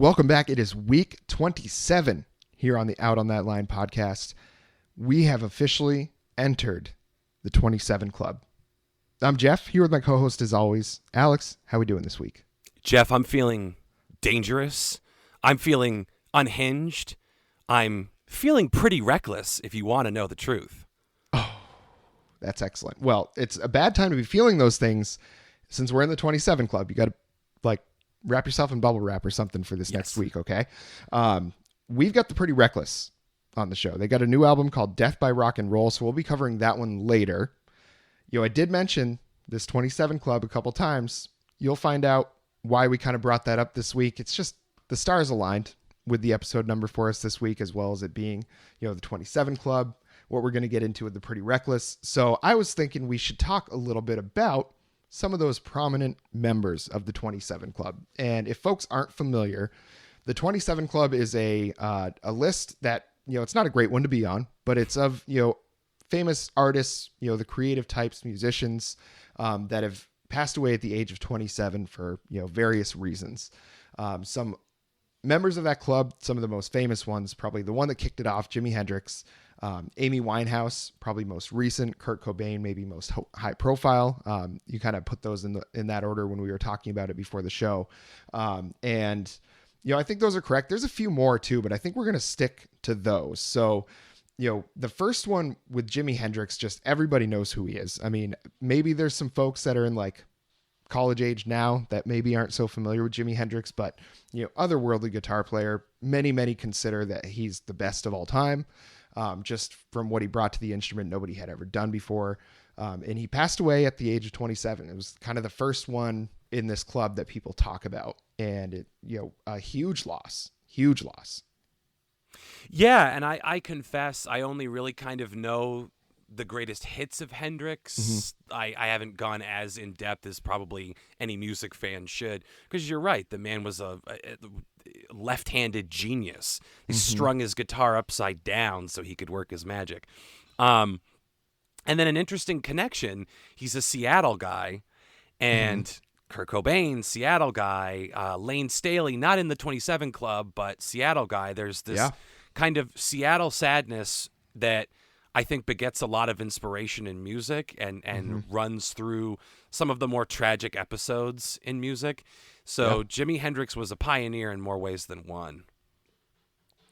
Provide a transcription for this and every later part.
Welcome back. It is week 27 here on the Out on That Line podcast. We have officially entered the 27 Club. I'm Jeff, here with my co-host as always. Alex, how are we doing this week? Jeff, I'm feeling dangerous. I'm feeling unhinged. I'm feeling pretty reckless, if you want to know the truth. Oh, that's excellent. Well, it's a bad time to be feeling those things since we're in the 27 Club. You got to, wrap yourself in bubble wrap or something for this next week, okay? We've got the Pretty Reckless on the show. They got a new album called Death by Rock and Roll, so we'll be covering that one later. I did mention this 27 Club a couple times. You'll find out why we kind of brought that up this week. It's just the stars aligned with the episode number for us this week, as well as it being, the 27 Club, what we're going to get into with the Pretty Reckless. So I was thinking we should talk a little bit about some of those prominent members of the 27 Club. And if folks aren't familiar, the 27 Club is a list that, it's not a great one to be on, but it's of, famous artists, the creative types, musicians that have passed away at the age of 27 for, various reasons. Some members of that club, some of the most famous ones, probably the one that kicked it off, Jimi Hendrix, Amy Winehouse, probably most recent, Kurt Cobain, maybe most high profile. You kind of put those in that order when we were talking about it before the show. And I think those are correct. There's a few more too, but I think we're going to stick to those. So, the first one with Jimi Hendrix, just everybody knows who he is. I mean, maybe there's some folks that are in college age now that maybe aren't so familiar with Jimi Hendrix, but, otherworldly guitar player. Many consider that he's the best of all time. Just from what he brought to the instrument, nobody had ever done before. And he passed away at the age of 27. It was kind of the first one in this club that people talk about. And it, a huge loss. Yeah, and I confess I only really kind of know the greatest hits of Hendrix. Mm-hmm. I haven't gone as in depth as probably any music fan should, because you're right, the man was a left-handed genius. He strung his guitar upside down so he could work his magic. And then an interesting connection, he's a Seattle guy, and Kurt Cobain, Seattle guy, Lane Staley, not in the 27 Club, but Seattle guy. There's this kind of Seattle sadness that I think begets a lot of inspiration in music and runs through some of the more tragic episodes in music. So Jimi Hendrix was a pioneer in more ways than one.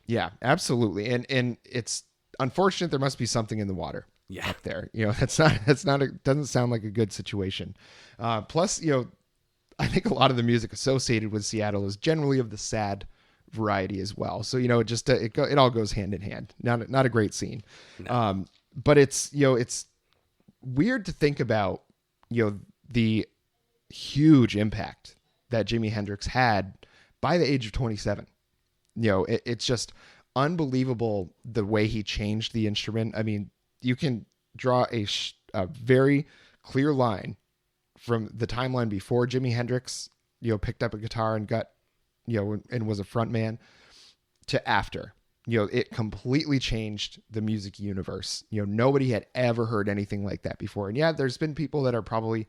Yeah, absolutely. And it's unfortunate there must be something in the water up there. Doesn't sound like a good situation. Plus, I think a lot of the music associated with Seattle is generally of the sad variety as well. So, it all goes hand in hand. Not a great scene. No. But it's weird to think about, the huge impact that Jimi Hendrix had by the age of 27. It's just unbelievable the way he changed the instrument. I mean, you can draw a very clear line from the timeline before Jimi Hendrix, picked up a guitar and got, and was a front man, to after. It completely changed the music universe. Nobody had ever heard anything like that before. And there's been people that are probably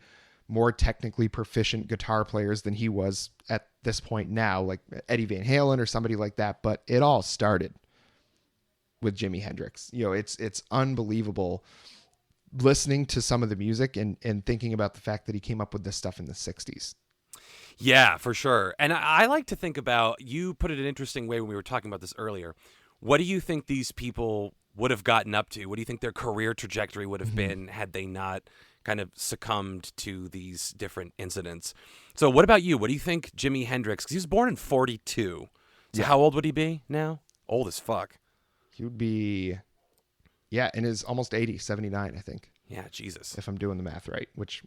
more technically proficient guitar players than he was at this point now, like Eddie Van Halen or somebody like that. But it all started with Jimi Hendrix. It's unbelievable listening to some of the music and thinking about the fact that he came up with this stuff in the 60s. Yeah, for sure. And I like to think about, you put it an interesting way when we were talking about this earlier. What do you think these people would have gotten up to? What do you think their career trajectory would have been had they not kind of succumbed to these different incidents? So what about you? What do you think Jimi Hendrix, because he was born in 42. So how old would he be now? Old as fuck. He would be, in his almost 80, 79, I think. Yeah, Jesus. If I'm doing the math right, which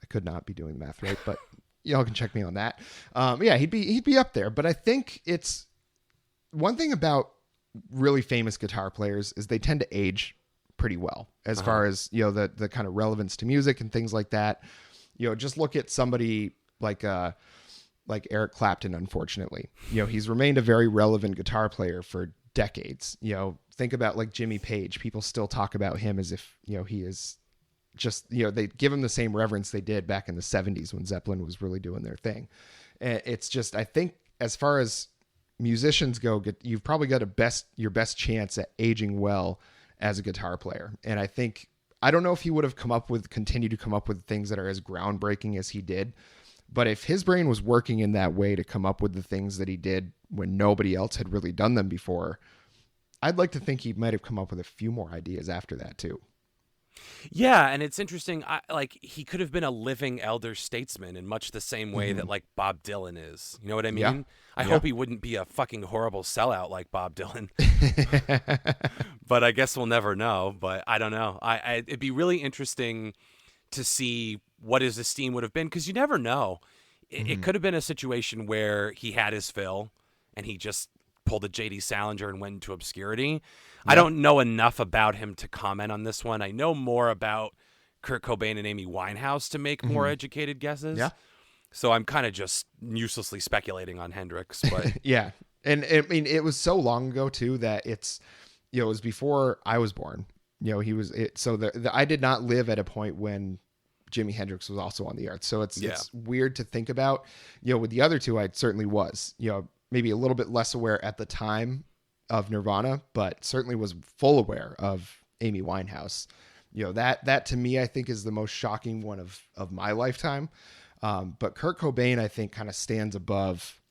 I could not be doing the math right, but y'all can check me on that. He'd be up there. But I think it's one thing about really famous guitar players is they tend to age pretty well as far as, the kind of relevance to music and things like that. Just look at somebody like Eric Clapton, unfortunately. He's remained a very relevant guitar player for decades. Think about like Jimmy Page. People still talk about him as if, he is just, they give him the same reverence they did back in the 70s when Zeppelin was really doing their thing. It's just, I think as far as musicians go, you've probably got your best chance at aging well as a guitar player. And I don't know if he would have continued to come up with things that are as groundbreaking as he did, but if his brain was working in that way to come up with the things that he did when nobody else had really done them before, I'd like to think he might have come up with a few more ideas after that too. Yeah, and it's interesting. Like he could have been a living elder statesman in much the same way that like Bob Dylan is. You know what I mean? Yeah. I hope he wouldn't be a fucking horrible sellout like Bob Dylan. But I guess we'll never know. But I don't know. It'd be really interesting to see what his esteem would have been, because you never know. It could have been a situation where he had his fill and he just pulled a J.D. Salinger and went into obscurity. Yep. I don't know enough about him to comment on this one. I know more about Kurt Cobain and Amy Winehouse to make more educated guesses. Yeah. So I'm kind of just uselessly speculating on Hendrix. But yeah. And I mean, it was so long ago too that it was before I was born. I did not live at a point when Jimi Hendrix was also on the earth. So it's weird to think about. With the other two, I certainly was, maybe a little bit less aware at the time of Nirvana, but certainly was full aware of Amy Winehouse. That to me, I think is the most shocking one of my lifetime. But Kurt Cobain, I think, kind of stands above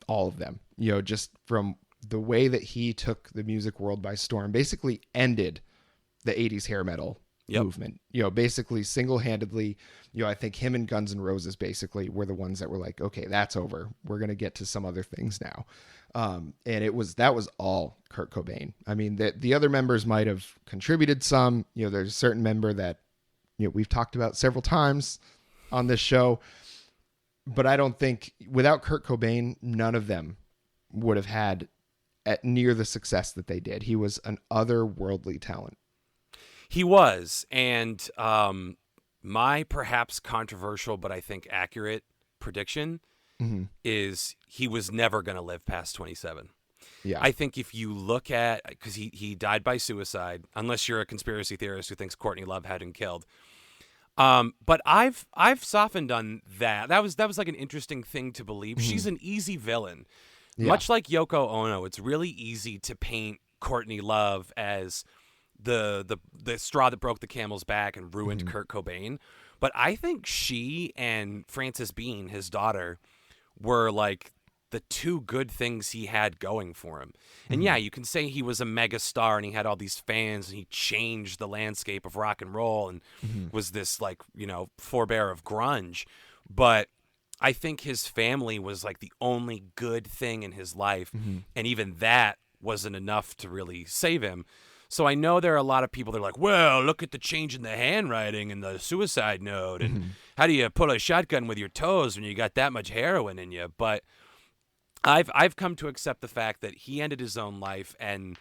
all of them, just from the way that he took the music world by storm, basically ended the 80s hair metal movement, basically single-handedly. I think him and Guns N' Roses basically were the ones that were like, okay, that's over. We're going to get to some other things now. And that was all Kurt Cobain. I mean, the other members might have contributed some. There's a certain member that we've talked about several times on this show, but I don't think without Kurt Cobain, none of them would have had at near the success that they did. He was an otherworldly talent. He was. And my perhaps controversial, but I think accurate prediction is he was never going to live past 27. Yeah. I think if you look at, because he died by suicide, unless you're a conspiracy theorist who thinks Courtney Love had him killed. But I've softened on that. That was like an interesting thing to believe. She's an easy villain. Yeah. Much like Yoko Ono, it's really easy to paint Courtney Love as the straw that broke the camel's back and ruined Kurt Cobain. But I think she and Frances Bean, his daughter, were like the two good things he had going for him. And yeah, you can say he was a mega star and he had all these fans and he changed the landscape of rock and roll and was this like, forebear of grunge. But I think his family was like the only good thing in his life. And even that wasn't enough to really save him. So I know there are a lot of people that are like, well, look at the change in the handwriting and the suicide note. And how do you pull a shotgun with your toes when you got that much heroin in you? But I've come to accept the fact that he ended his own life and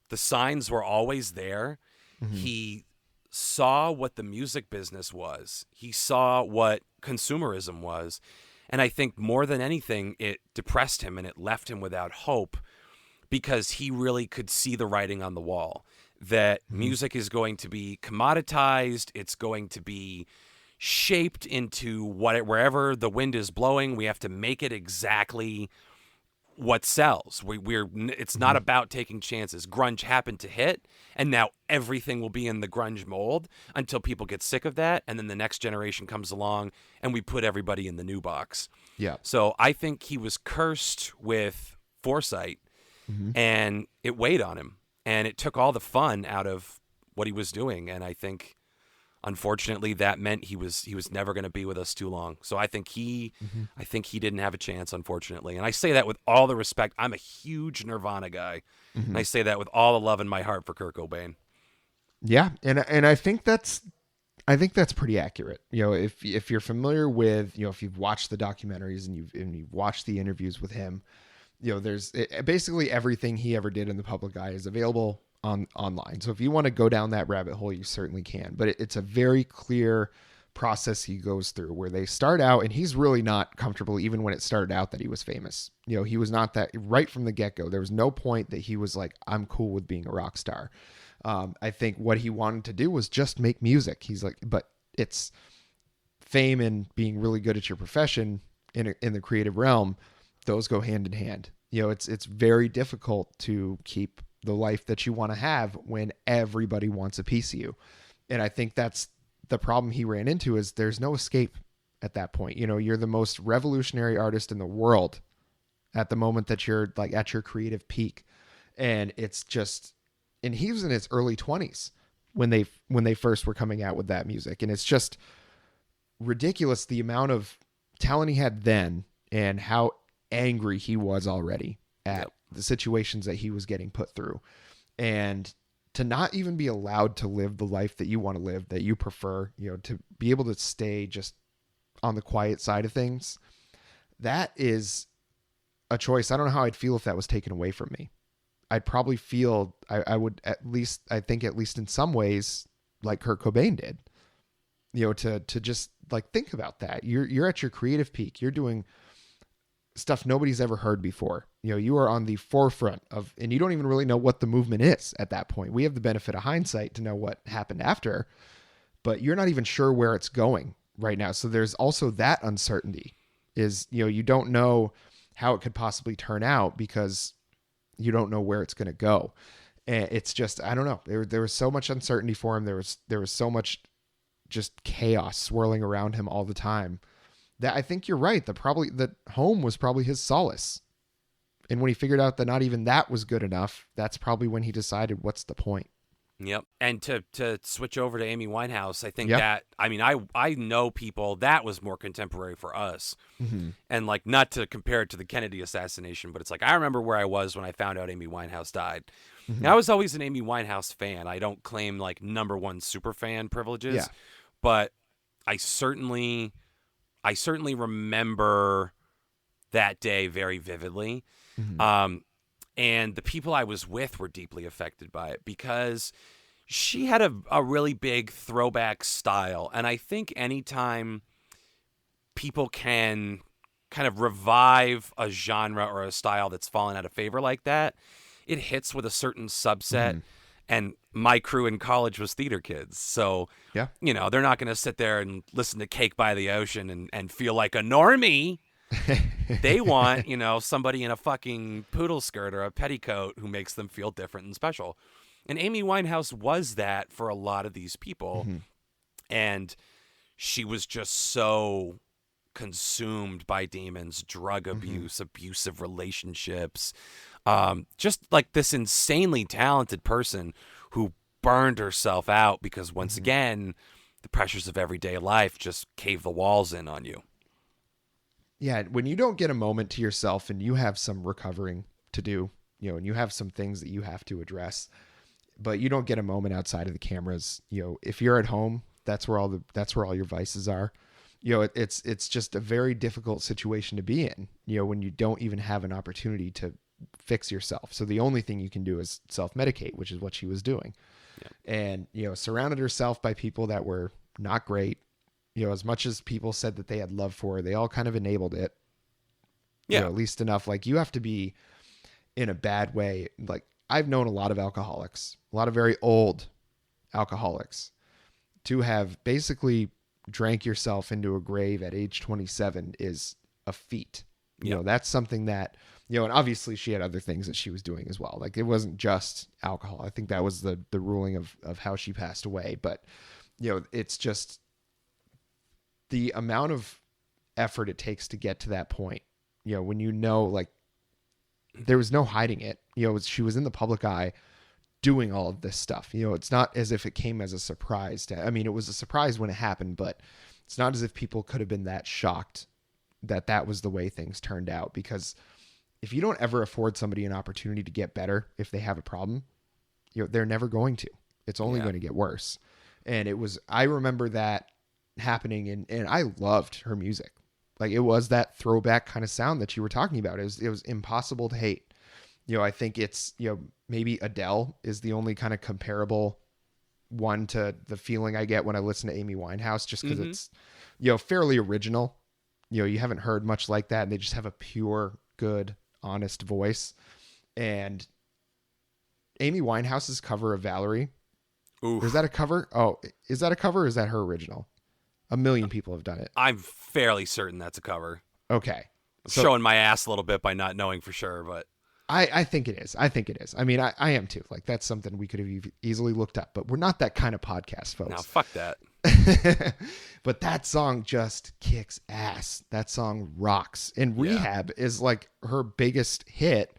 the signs were always there. He saw what the music business was. He saw what consumerism was. And I think more than anything, it depressed him and it left him without hope, because he really could see the writing on the wall that music is going to be commoditized. It's going to be shaped into wherever the wind is blowing. We have to make it exactly what sells. It's not about taking chances. Grunge happened to hit, and now everything will be in the grunge mold until people get sick of that, and then the next generation comes along, and we put everybody in the new box. Yeah. So I think he was cursed with foresight, and it weighed on him, and it took all the fun out of what he was doing. And I think, unfortunately, that meant he was never going to be with us too long. So I think he didn't have a chance, unfortunately. And I say that with all the respect. I'm a huge Nirvana guy, and I say that with all the love in my heart for Kurt Cobain. Yeah, and I think that's pretty accurate. If you're familiar with, if you've watched the documentaries and you've watched the interviews with him, there's basically everything he ever did in the public eye is available online. So if you want to go down that rabbit hole, you certainly can. But it's a very clear process he goes through where they start out, and he's really not comfortable even when it started out that he was famous. He was not that right from the get-go. There was no point that he was like, I'm cool with being a rock star. I think what he wanted to do was just make music. He's like, but it's fame and being really good at your profession in the creative realm. Those go hand in hand. It's very difficult to keep the life that you want to have when everybody wants a piece of you. And I think that's the problem he ran into, is there's no escape at that point. You're the most revolutionary artist in the world at the moment that you're like at your creative peak. And it's just, and he was in his early 20s when they first were coming out with that music. And it's just ridiculous the amount of talent he had then and how angry he was already at the situations that he was getting put through. And to not even be allowed to live the life that you want to live, that you prefer, to be able to stay just on the quiet side of things, that is a choice. I don't know how I'd feel if that was taken away from me. I'd probably feel, I would at least in some ways, like Kurt Cobain did, to just like think about that. You're at your creative peak. You're doing stuff nobody's ever heard before. You are on the forefront of, and you don't even really know what the movement is at that point. We have the benefit of hindsight to know what happened after, but you're not even sure where it's going right now. So there's also that uncertainty, is, you don't know how it could possibly turn out because you don't know where it's going to go. And it's just, I don't know. There was so much uncertainty for him. There was so much just chaos swirling around him all the time, that I think you're right. That home was probably his solace. And when he figured out that not even that was good enough, that's probably when he decided, what's the point? Yep. And to switch over to Amy Winehouse, I think that, I mean, I know people that was more contemporary for us. Mm-hmm. And like, not to compare it to the Kennedy assassination, but it's like, I remember where I was when I found out Amy Winehouse died. Mm-hmm. And I was always an Amy Winehouse fan. I don't claim like number one super fan privileges, but I certainly remember that day very vividly. Mm-hmm. And the people I was with were deeply affected by it, because she had a really big throwback style. And I think anytime people can kind of revive a genre or a style that's fallen out of favor like that, it hits with a certain subset. Mm-hmm. And my crew in college was theater kids. So, Yeah. They're not going to sit there and listen to Cake by the Ocean and feel like a normie. They want, somebody in a fucking poodle skirt or a petticoat who makes them feel different and special. And Amy Winehouse was that for a lot of these people. Mm-hmm. And she was just so consumed by demons, drug abuse, abusive relationships. Just like this insanely talented person who burned herself out because, once again, the pressures of everyday life just cave the walls in on you. Yeah, when you don't get a moment to yourself and you have some recovering to do, and you have some things that you have to address, but you don't get a moment outside of the cameras, if you're at home, that's where all your vices are. It's just a very difficult situation to be in, when you don't even have an opportunity to fix yourself. So the only thing you can do is self-medicate, which is what she was doing. Yeah. And, surrounded herself by people that were not great. As much as people said that they had love for her, they all kind of enabled it. Yeah. At least enough. Like, you have to be in a bad way. Like, I've known a lot of alcoholics, a lot of very old alcoholics, to have basically drank yourself into a grave at age 27 is a feat. That's something that, and obviously she had other things that she was doing as well. Like, it wasn't just alcohol. I think that was the ruling of how she passed away. But, it's just the amount of effort it takes to get to that point, when like, there was no hiding it. She was in the public eye doing all of this stuff. It's not as if it came as a surprise it was a surprise when it happened, but it's not as if people could have been that shocked that was the way things turned out. Because if you don't ever afford somebody an opportunity to get better, if they have a problem, they're never going to. It's only going to get worse. And I remember that happening, and I loved her music. Like, it was that throwback kind of sound that you were talking about. It was impossible to hate. I think it's, maybe Adele is the only kind of comparable one to the feeling I get when I listen to Amy Winehouse, just because it's, fairly original. You haven't heard much like that, and they just have a pure, good, honest voice. And Amy Winehouse's cover of Valerie. Oof. Is that a cover? Oh, is that a cover or is that her original? A million people have done it. I'm fairly certain that's a cover. Okay. So Showing my ass a little bit by not knowing for sure, but I think it is. I think it is. I mean, I am too. Like, that's something we could have easily looked up, but we're not that kind of podcast, now folks. fuck that. But that song just kicks ass. That song rocks. And Rehab is like her biggest hit.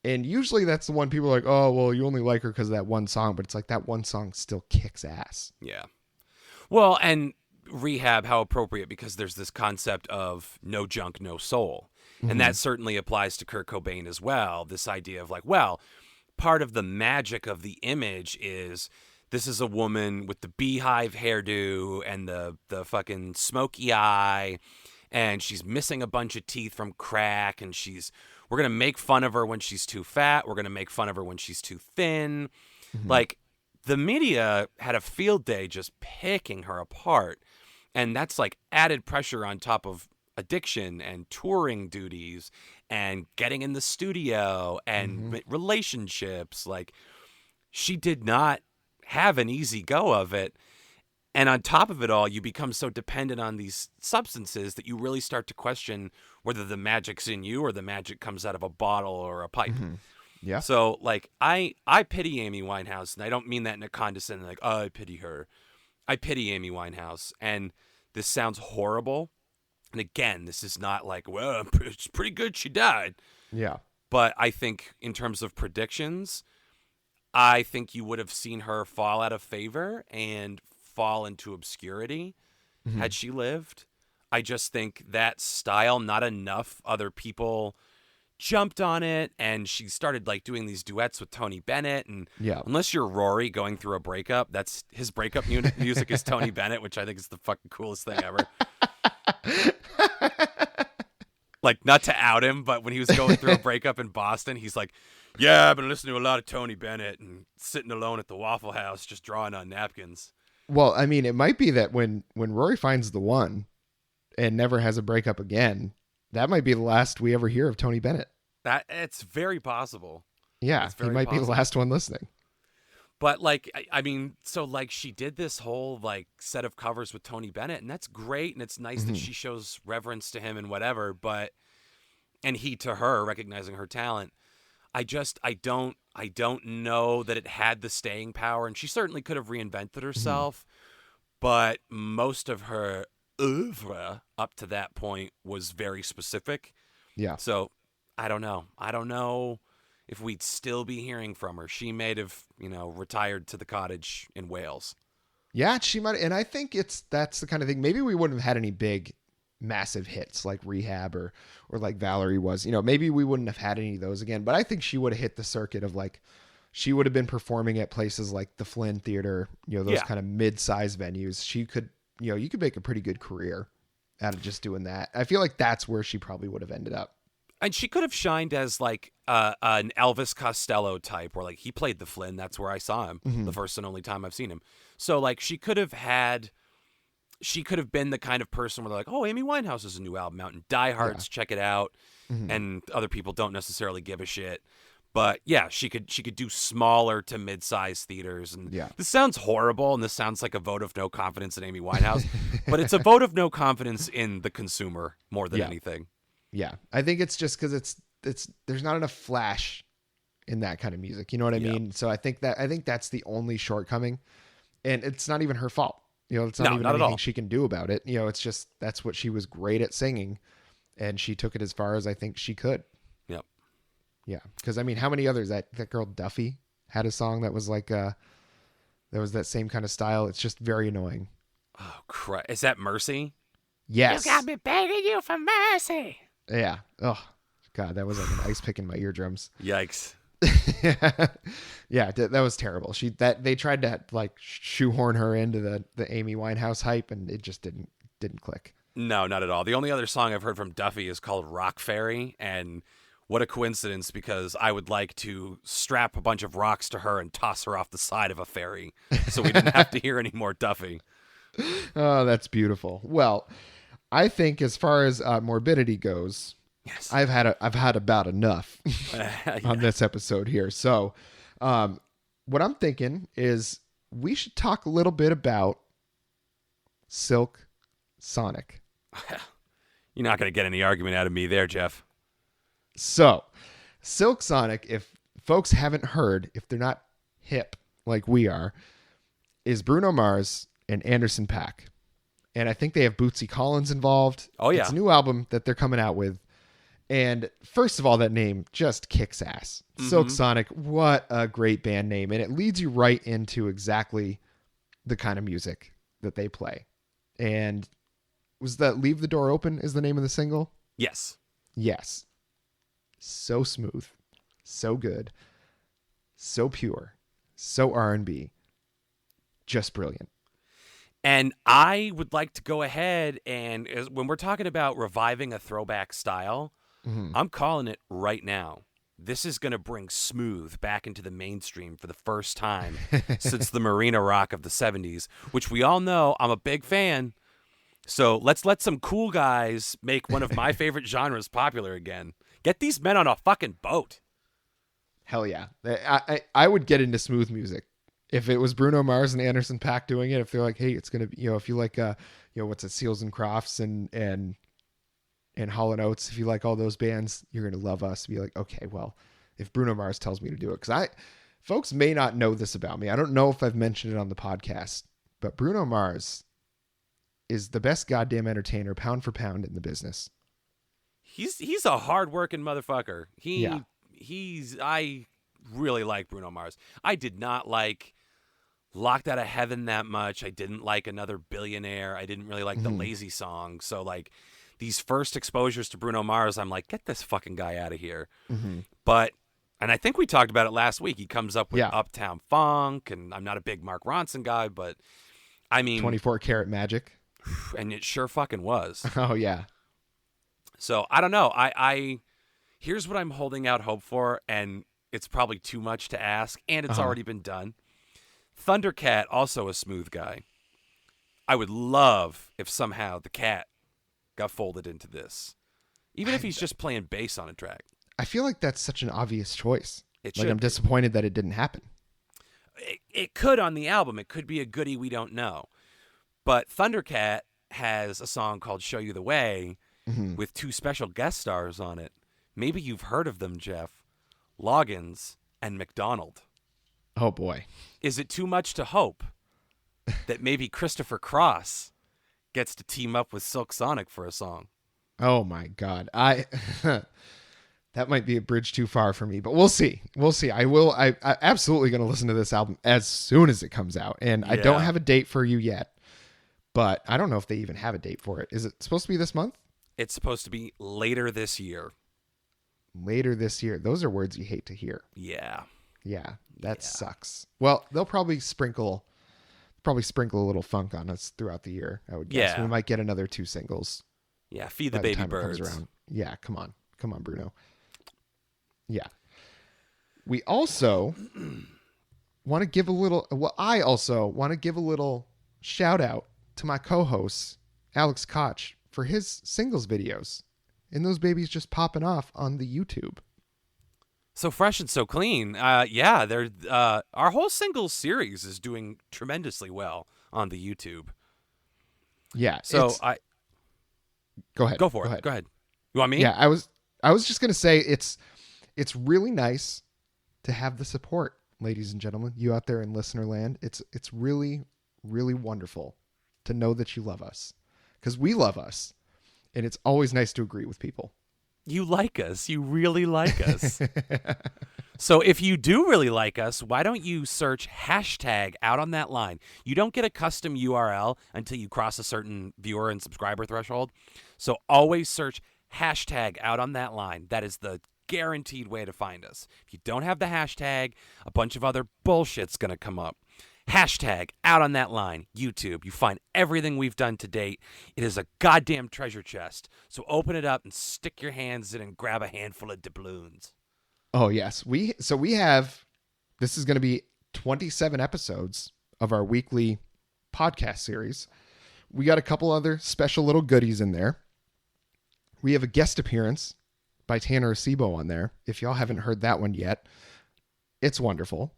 And usually that's the one people are like, oh, well, you only like her because of that one song. But it's like that one song still kicks ass. Yeah. Well, and Rehab, how appropriate, because there's this concept of no junk, no soul. And that certainly applies to Kurt Cobain as well. This idea of like, well, part of the magic of the image is this is a woman with the beehive hairdo and the fucking smoky eye, and she's missing a bunch of teeth from crack, and we're going to make fun of her when she's too fat. We're going to make fun of her when she's too thin. Like, the media had a field day just picking her apart. And that's like added pressure on top of addiction and touring duties and getting in the studio and relationships. Like, she did not have an easy go of it. And on top of it all, you become so dependent on these substances that you really start to question whether the magic's in you or the magic comes out of a bottle or a pipe. Yeah. So, like, I pity Amy Winehouse, and I don't mean that in a condescending, like, oh, I pity her. I pity Amy Winehouse, and this sounds horrible. And again, this is not like, well, it's pretty good she died. Yeah. But I think in terms of predictions, I think you would have seen her fall out of favor and fall into obscurity had she lived. I just think that style, not enough other people jumped on it, and she started like doing these duets with Tony Bennett, and unless you're Rory going through a breakup, that's his breakup music is Tony Bennett, which I think is the fucking coolest thing ever. Like, not to out him, but when he was going through a breakup in Boston, he's like, yeah, I've been listening to a lot of Tony Bennett and sitting alone at the Waffle House just drawing on napkins. Well, I mean, it might be that when Rory finds the one and never has a breakup again, that might be the last we ever hear of Tony Bennett. That it's very possible. Yeah, he might be the last one listening. But like, I mean, so like she did this whole like set of covers with Tony Bennett, and that's great, and it's nice that she shows reverence to him and whatever. But and he to her, recognizing her talent. I don't know that it had the staying power, and she certainly could have reinvented herself. But most of her oeuvre up to that point was very specific. Yeah. So I don't know. I don't know if we'd still be hearing from her. She may have, retired to the cottage in Wales. Yeah, she might. And I think that's the kind of thing. Maybe we wouldn't have had any big, massive hits like Rehab or like Valerie was. Maybe we wouldn't have had any of those again. But I think she would have hit the circuit of like, she would have been performing at places like the Flynn Theater, those kind of mid-sized venues. She could, you could make a pretty good career out of just doing that. I feel like that's where she probably would have ended up. And she could have shined as like an Elvis Costello type, where like he played the Flynn. That's where I saw him the first and only time I've seen him. So like she could have been the kind of person where they're like, oh, Amy Winehouse has a new album out, and diehards check it out, and other people don't necessarily give a shit. But yeah, she could do smaller to mid-sized theaters. And this sounds horrible, and this sounds like a vote of no confidence in Amy Winehouse, but it's a vote of no confidence in the consumer more than anything. Yeah, I think it's just because it's there's not enough flash in that kind of music. You know what I mean? So I think that's the only shortcoming, and it's not even her fault. It's not even anything she can do about it. It's just that's what she was great at singing, and she took it as far as I think she could. Yep. Yeah, because I mean, how many others? That girl Duffy had a song that was like that was that same kind of style. It's just very annoying. Oh, crap! Is that Mercy? Yes. You got me begging you for mercy. Yeah. Oh, God, that was like an ice pick in my eardrums. Yikes. Yeah, that was terrible. They tried to like shoehorn her into the Amy Winehouse hype, and it just didn't click. No, not at all. The only other song I've heard from Duffy is called Rock Fairy, and what a coincidence, because I would like to strap a bunch of rocks to her and toss her off the side of a ferry so we didn't have to hear any more Duffy. Oh, that's beautiful. Well, I think as far as morbidity goes, yes, I've had about enough on this episode here. So, what I'm thinking is we should talk a little bit about Silk Sonic. You're not going to get any argument out of me there, Jeff. So, Silk Sonic, if folks haven't heard, if they're not hip like we are, is Bruno Mars and Anderson .Paak. And I think they have Bootsy Collins involved. Oh, yeah. It's a new album that they're coming out with. And first of all, that name just kicks ass. Mm-hmm. Silk Sonic, what a great band name. And it leads you right into exactly the kind of music that they play. And was that Leave the Door Open is the name of the single? Yes. Yes. So smooth. So good. So pure. So R&B. Just brilliant. And I would like to go ahead and when we're talking about reviving a throwback style, I'm calling it right now. This is going to bring smooth back into the mainstream for the first time since the Marina Rock of the 70s, which we all know I'm a big fan. So let's let some cool guys make one of my favorite genres popular again. Get these men on a fucking boat. Hell yeah. I would get into smooth music. If it was Bruno Mars and Anderson .Paak doing it, if they're like, hey, it's going to be, if you like, what's it, Seals and Crofts and Hall & Oates, if you like all those bands, you're going to love us. Be like, okay, well, if Bruno Mars tells me to do it, because folks may not know this about me. I don't know if I've mentioned it on the podcast, but Bruno Mars is the best goddamn entertainer, pound for pound, in the business. He's a hardworking motherfucker. I really like Bruno Mars. I did not like Locked Out of Heaven that much. I didn't like Another Billionaire. I didn't really like the Lazy Song. So like these first exposures to Bruno Mars, I'm like, get this fucking guy out of here. But, and I think we talked about it last week. He comes up with Uptown Funk, and I'm not a big Mark Ronson guy, but I mean, 24 Karat Magic. And it sure fucking was. Oh yeah. So I don't know. I here's what I'm holding out hope for, and it's probably too much to ask, and it's already been done. Thundercat, also a smooth guy. I would love if somehow the cat got folded into this, even if he's just playing bass on a track. I feel like that's such an obvious choice. I'm Be. disappointed that it didn't happen. It could on the album. It could be a goodie we don't know. But Thundercat has a song called Show You the Way with 2 special guest stars on it. Maybe you've heard of them, Jeff. Loggins and McDonald. Oh, boy. Is it too much to hope that maybe Christopher Cross gets to team up with Silk Sonic for a song? Oh, my God. That might be a bridge too far for me, but we'll see. We'll see. I'm absolutely going to listen to this album as soon as it comes out. And I don't have a date for you yet, but I don't know if they even have a date for it. Is it supposed to be this month? It's supposed to be later this year. Later this year. Those are words you hate to hear. Yeah. Yeah, that sucks. Well, they'll probably sprinkle a little funk on us throughout the year, I would guess. Yeah. We might get another 2 singles. Yeah, Feed the Baby Birds. Yeah, come on, Bruno. Yeah. We also want to give a little, I also want to give a little shout out to my co-host, Alex Koch, for his singles videos. And those babies just popping off on the YouTube. So fresh and so clean. They're our whole singles series is doing tremendously well on the YouTube. Yeah. So go ahead. Go for it. Go ahead. You want me? Yeah, I was just gonna say it's really nice to have the support, ladies and gentlemen, you out there in listener land. It's really, really wonderful to know that you love us, because we love us, and it's always nice to agree with people. You like us. You really like us. So if you do really like us, why don't you search hashtag out on that line? You don't get a custom URL until you cross a certain viewer and subscriber threshold. So always search hashtag out on that line. That is the guaranteed way to find us. If you don't have the hashtag, a bunch of other bullshit's going to come up. Hashtag out on that line, YouTube. You find everything we've done to date. It is a goddamn treasure chest. So open it up and stick your hands in and grab a handful of doubloons. Oh, yes. This is going to be 27 episodes of our weekly podcast series. We got a couple other special little goodies in there. We have a guest appearance by Tanner Acebo on there. If y'all haven't heard that one yet, it's wonderful.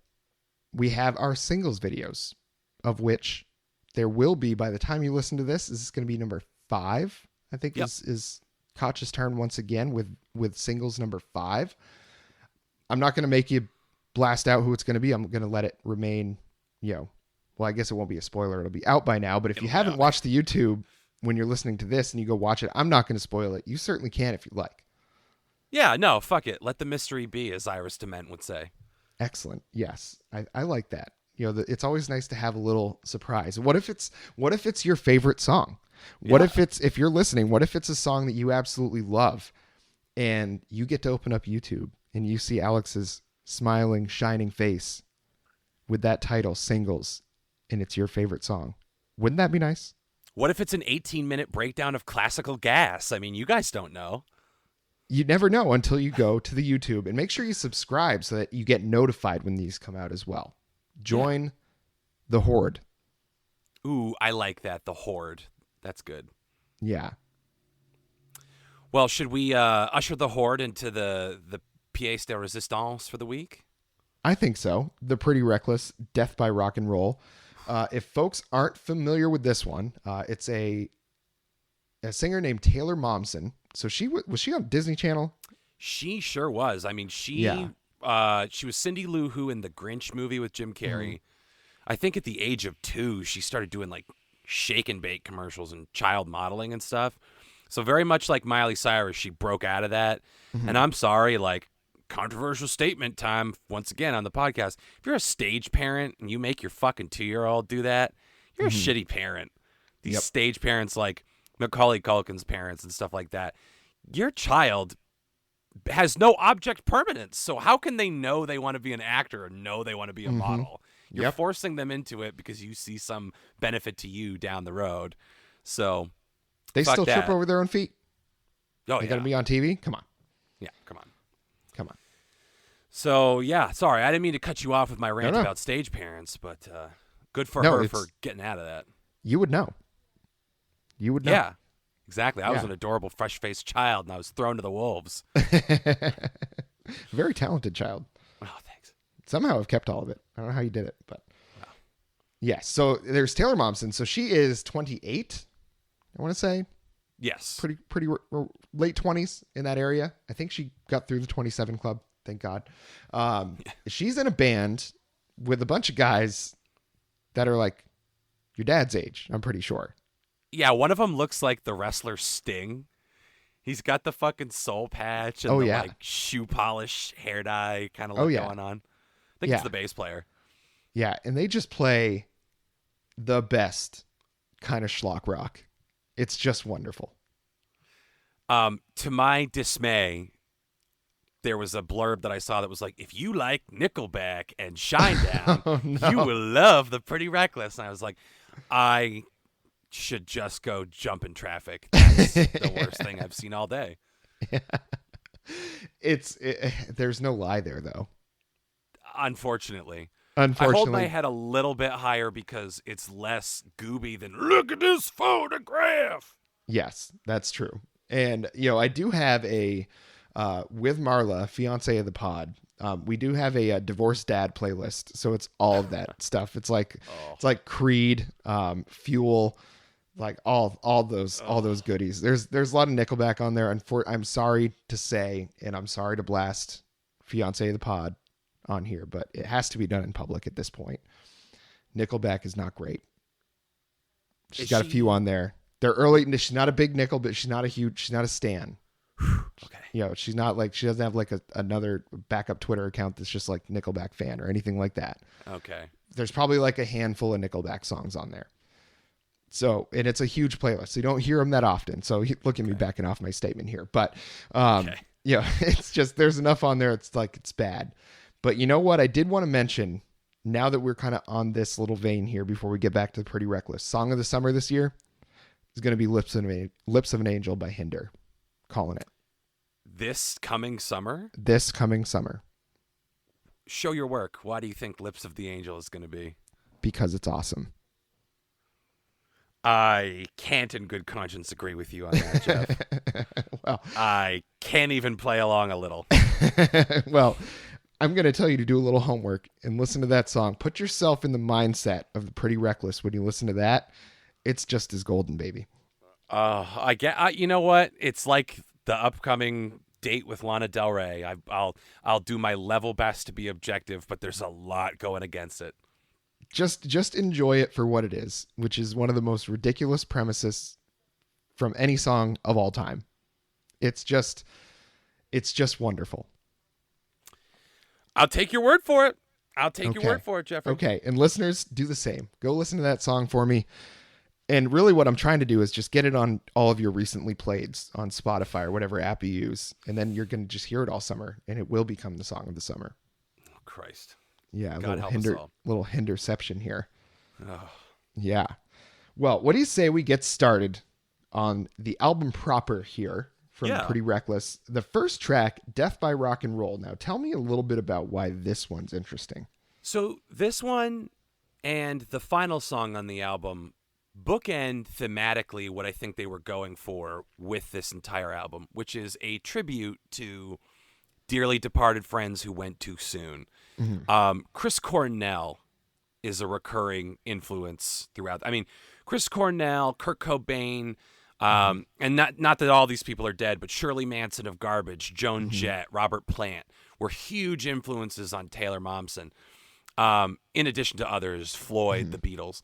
We have our singles videos, of which there will be, by the time you listen to this, is going to be number 5, I think is Koch's turn once again with singles number 5. I'm not going to make you blast out who it's going to be. I'm going to let it remain, well, I guess it won't be a spoiler. It'll be out by now. But if you haven't watched the YouTube when you're listening to this and you go watch it, I'm not going to spoil it. You certainly can if you like. Yeah, no, fuck it. Let the mystery be, as Iris Dement would say. Excellent. Yes, I like that. It's always nice to have a little surprise. What if it's your favorite song? What if you're listening, what if it's a song that you absolutely love and you get to open up YouTube and you see Alex's smiling, shining face with that title, Singles, and it's your favorite song? Wouldn't that be nice? What if it's an 18-minute breakdown of classical gas? I mean, you guys don't know. You never know until you go to the YouTube, and make sure you subscribe so that you get notified when these come out as well. Join the Horde. Ooh, I like that. The Horde. That's good. Yeah. Well, should we usher the Horde into the pièce de résistance for the week? I think so. The Pretty Reckless, Death by Rock and Roll. If folks aren't familiar with this one, it's a singer named Taylor Momsen. So was she on Disney Channel? She sure was. I mean, she was Cindy Lou Who in the Grinch movie with Jim Carrey. Mm-hmm. I think at the age of 2, she started doing like shake and bake commercials and child modeling and stuff. So very much like Miley Cyrus, she broke out of that. Mm-hmm. And I'm sorry, like, controversial statement time once again on the podcast. If you're a stage parent and you make your fucking 2-year-old do that, you're a shitty parent. These stage parents like Macaulay Culkin's parents and stuff like that. Your child has no object permanence. So how can they know they want to be an actor or know they want to be a model? You're forcing them into it because you see some benefit to you down the road. So they still trip over their own feet. Oh, they got to be on TV? Come on. Yeah, come on. So, yeah, sorry. I didn't mean to cut you off with my rant about stage parents, but good for her for getting out of that. You would know. Yeah, exactly. I was an adorable, fresh-faced child, and I was thrown to the wolves. Very talented child. Oh, thanks. Somehow I've kept all of it. I don't know how you did it, but yes. So there's Taylor Momsen. So she is 28, I want to say. Yes. Pretty late 20s in that area. I think she got through the 27 club. Thank God. She's in a band with a bunch of guys that are like your dad's age, I'm pretty sure. Yeah, one of them looks like the wrestler Sting. He's got the fucking soul patch and like shoe polish hair dye kind of look going on. I think it's the bass player. Yeah, and they just play the best kind of schlock rock. It's just wonderful. To my dismay, there was a blurb that I saw that was like, if you like Nickelback and Shinedown, you will love The Pretty Reckless. And I was like, I should just go jump in traffic. That's the worst thing I've seen all day. Yeah. There's no lie there, though. Unfortunately. I hold my head a little bit higher because it's less gooby than, look at this photograph. Yes, that's true. And, I do have with Marla, fiance of the pod, we do have a divorced dad playlist. So it's all of that stuff. It's like Creed, Fuel, like all those goodies. There's a lot of Nickelback on there. I'm sorry to say, and I'm sorry to blast fiance of the pod on here, but it has to be done in public at this point. Nickelback is not great. She's got a few on there. They're early. She's not a big Nickel, but she's not a stan. Okay. She's not like, she doesn't have like another backup Twitter account that's just like Nickelback fan or anything like that. Okay. There's probably like a handful of Nickelback songs on there. So, and it's a huge playlist. So you don't hear them that often. So look at me backing off my statement here, but it's just, there's enough on there. It's like, it's bad. But you know what? I did want to mention, now that we're kind of on this little vein here before we get back to the Pretty Reckless, song of the summer this year is going to be Lips of an Angel by Hinder. Calling it. This coming summer? This coming summer. Show your work. Why do you think Lips of the Angel is going to be? Because it's awesome. I can't in good conscience agree with you on that, Jeff. Well, I can't even play along a little. Well, I'm going to tell you to do a little homework and listen to that song. Put yourself in the mindset of the Pretty Reckless when you listen to that. It's just as golden, baby. I get. You know what? It's like the upcoming date with Lana Del Rey. I'll do my level best to be objective, but there's a lot going against it. Just enjoy it for what it is, which is one of the most ridiculous premises from any song of all time. It's just wonderful. I'll take your word for it. I'll take your Okay. word for it, Jeffrey. Okay, and listeners, do the same. Go listen to that song for me. And really what I'm trying to do is just get it on all of your recently playeds on Spotify or whatever app you use, and then you're going to just hear it all summer, and it will become the song of the summer. Oh, Christ. Yeah, God help us all. little hinderception here. Oh. Yeah. Well, what do you say we get started on the album proper here from Pretty Reckless? The first track, Death by Rock and Roll. Now, tell me a little bit about why this one's interesting. So this one and the final song on the album bookend thematically what I think they were going for with this entire album, which is a tribute to dearly departed friends who went too soon. Mm-hmm. Chris Cornell is a recurring influence throughout. I mean, Chris Cornell, Kurt Cobain, and not that all these people are dead, but Shirley Manson of Garbage, Joan Jett, Robert Plant were huge influences on Taylor Momsen. In addition to others, Floyd, the Beatles.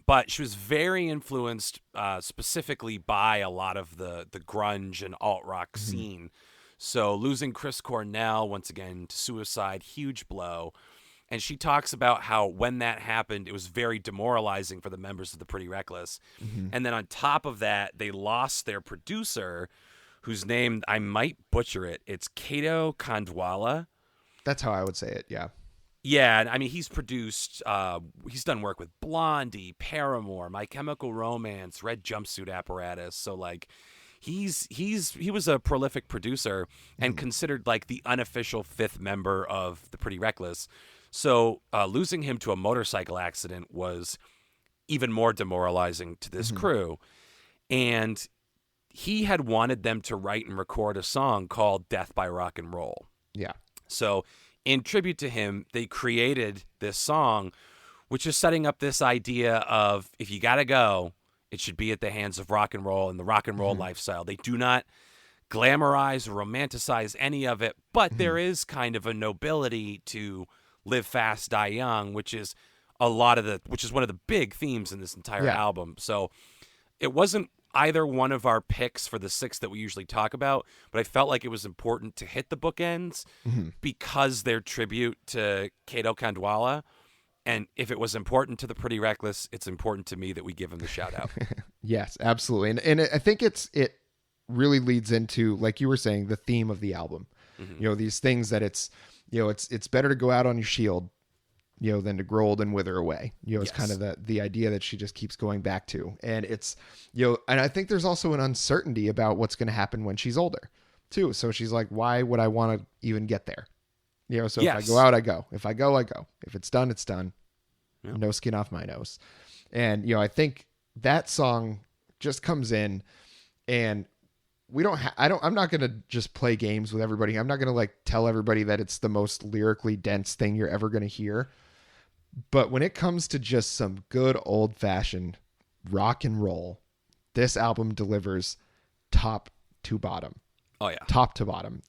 But she was very influenced specifically by a lot of the grunge and alt-rock scene. So losing Chris Cornell, once again, to suicide, huge blow. And she talks about how when that happened, it was very demoralizing for the members of the Pretty Reckless. And then on top of that, they lost their producer, whose name, I might butcher it. It's Kato Kandwala. That's how I would say it, yeah. Yeah, I mean, he's produced, he's done work with Blondie, Paramore, My Chemical Romance, Red Jumpsuit Apparatus. So, like, he was a prolific producer and considered, like, the unofficial fifth member of the Pretty Reckless. So, losing him to a motorcycle accident was even more demoralizing to this crew. And he had wanted them to write and record a song called Death by Rock and Roll. Yeah. So, in tribute to him, they created this song, which is setting up this idea of if you got to go, it should be at the hands of rock and roll and the rock and roll lifestyle. They do not glamorize or romanticize any of it, but there is kind of a nobility to live fast, die young, which is one of the big themes in this entire album. So it wasn't either one of our picks for the six that we usually talk about, but I felt like it was important to hit the bookends because they're tribute to Kato Kandwala. And if it was important to the Pretty Reckless, it's important to me that we give him the shout out. Yes, absolutely. And I think it really leads into, like you were saying, the theme of the album. You know, these things that it's better to go out on your shield, than to grow old and wither away. It's kind of the idea that she just keeps going back to. And it's, and I think there's also an uncertainty about what's going to happen when she's older too. So she's like, why would I want to even get there? So if I go out, I go. If I go, I go. If it's done, it's done. Yep. No skin off my nose. And, I think that song just comes in and I'm not going to just play games with everybody. I'm not going to like tell everybody that it's the most lyrically dense thing you're ever going to hear. But when it comes to just some good old fashioned rock and roll, this album delivers top to bottom. Oh yeah. Top to bottom.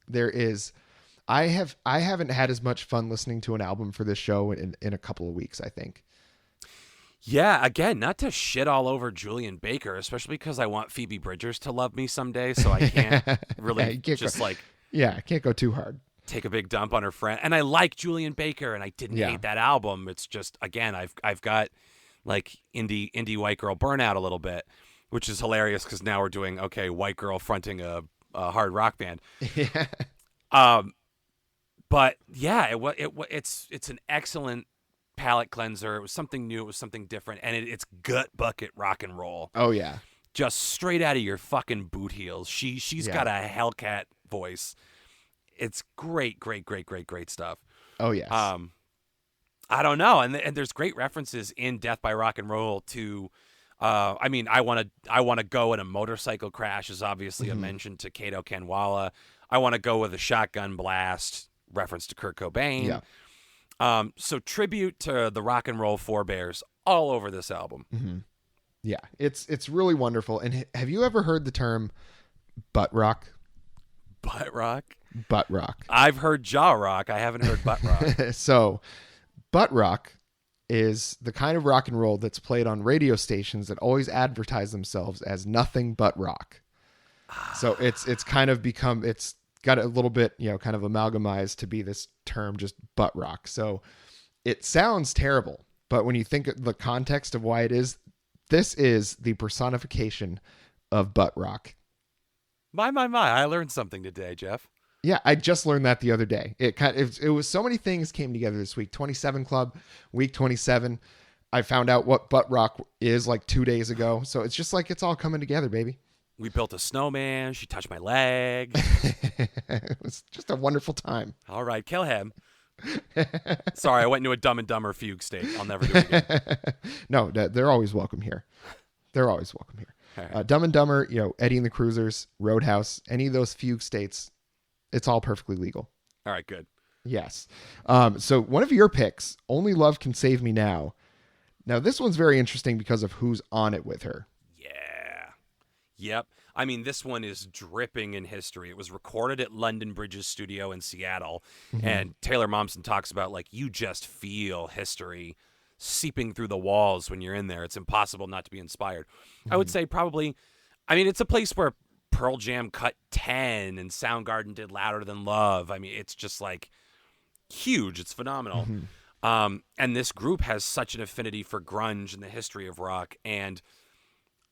I haven't had as much fun listening to an album for this show in a couple of weeks, I think. Yeah, again, not to shit all over Julian Baker, especially because I want Phoebe Bridgers to love me someday, so I can't really I can't go too hard. Take a big dump on her friend. And I like Julian Baker, and I didn't hate that album. It's just, again, I've got like indie white girl burnout a little bit, which is hilarious because now we're doing white girl fronting a hard rock band. Yeah. But yeah, it's an excellent palate cleanser. It was something new. It was something different, and it's gut bucket rock and roll. Oh yeah, just straight out of your fucking boot heels. She's got a Hellcat voice. It's great stuff. Oh yes. I don't know, and there's great references in Death by Rock and Roll to. I mean, I want to go in a motorcycle crash is obviously a mention to Kato Kandwala. I want to go with a shotgun blast, reference to Kurt Cobain. Yeah. So tribute to the rock and roll forebears all over this album. Yeah, it's really wonderful. And have you ever heard the term butt rock? Butt rock? Butt rock. I've heard jaw rock. I haven't heard butt rock. So, butt rock is the kind of rock and roll that's played on radio stations that always advertise themselves as nothing but rock. So it's kind of become, it's got a little bit, kind of amalgamized to be this term, just butt rock. So it sounds terrible, but when you think of the context of why it is, this is the personification of butt rock. My. I learned something today, Jeff. Yeah, I just learned that the other day. It was so many things came together this week. 27 Club, week 27. I found out what butt rock is like 2 days ago. So it's just like it's all coming together, baby. We built a snowman. She touched my leg. It was just a wonderful time. All right, kill him. Sorry, I went into a Dumb and Dumber fugue state. I'll never do it again. No, they're always welcome here. They're always welcome here. Right. Dumb and Dumber, Eddie and the Cruisers, Roadhouse, any of those fugue states, it's all perfectly legal. All right, good. Yes. So one of your picks, Only Love Can Save Me Now. Now, this one's very interesting because of who's on it with her. Yeah. Yep. I mean, this one is dripping in history. It was recorded at London Bridge's studio in Seattle. Mm-hmm. And Taylor Momsen talks about, like, you just feel history seeping through the walls when you're in there. It's impossible not to be inspired. Mm-hmm. I would say probably, I mean, it's a place where Pearl Jam cut 10 and Soundgarden did Louder Than Love. I mean, it's just like huge. It's phenomenal. Mm-hmm. And this group has such an affinity for grunge and the history of rock. And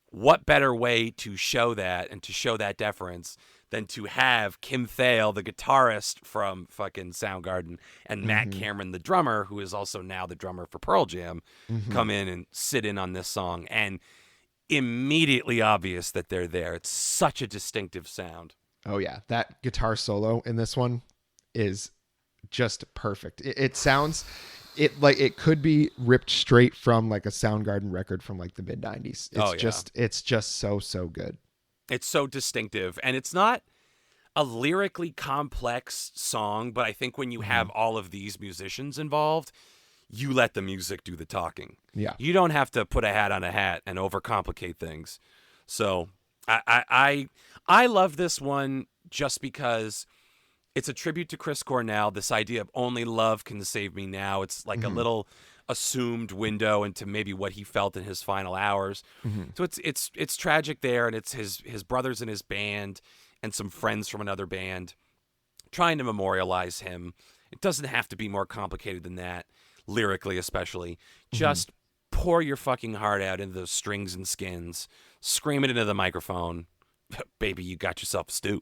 what better way to show that and to show that deference than to have Kim Thale, the guitarist from fucking Soundgarden, and Matt Cameron, the drummer, who is also now the drummer for Pearl Jam, come in and sit in on this song. And immediately obvious that they're there. It's such a distinctive sound. Oh yeah, that guitar solo in this one is just perfect. It sounds like it could be ripped straight from like a Soundgarden record from like the mid 90s. It's just so good. It's so distinctive, and it's not a lyrically complex song, but I think when you have all of these musicians involved, you let the music do the talking. Yeah. You don't have to put a hat on a hat and overcomplicate things. So I love this one just because it's a tribute to Chris Cornell, this idea of only love can save me now. It's like a little assumed window into maybe what he felt in his final hours. So it's tragic there, and it's his brothers in his band and some friends from another band trying to memorialize him. It doesn't have to be more complicated than that. Lyrically, especially, just pour your fucking heart out into those strings and skins, scream it into the microphone. Baby, you got yourself a stew.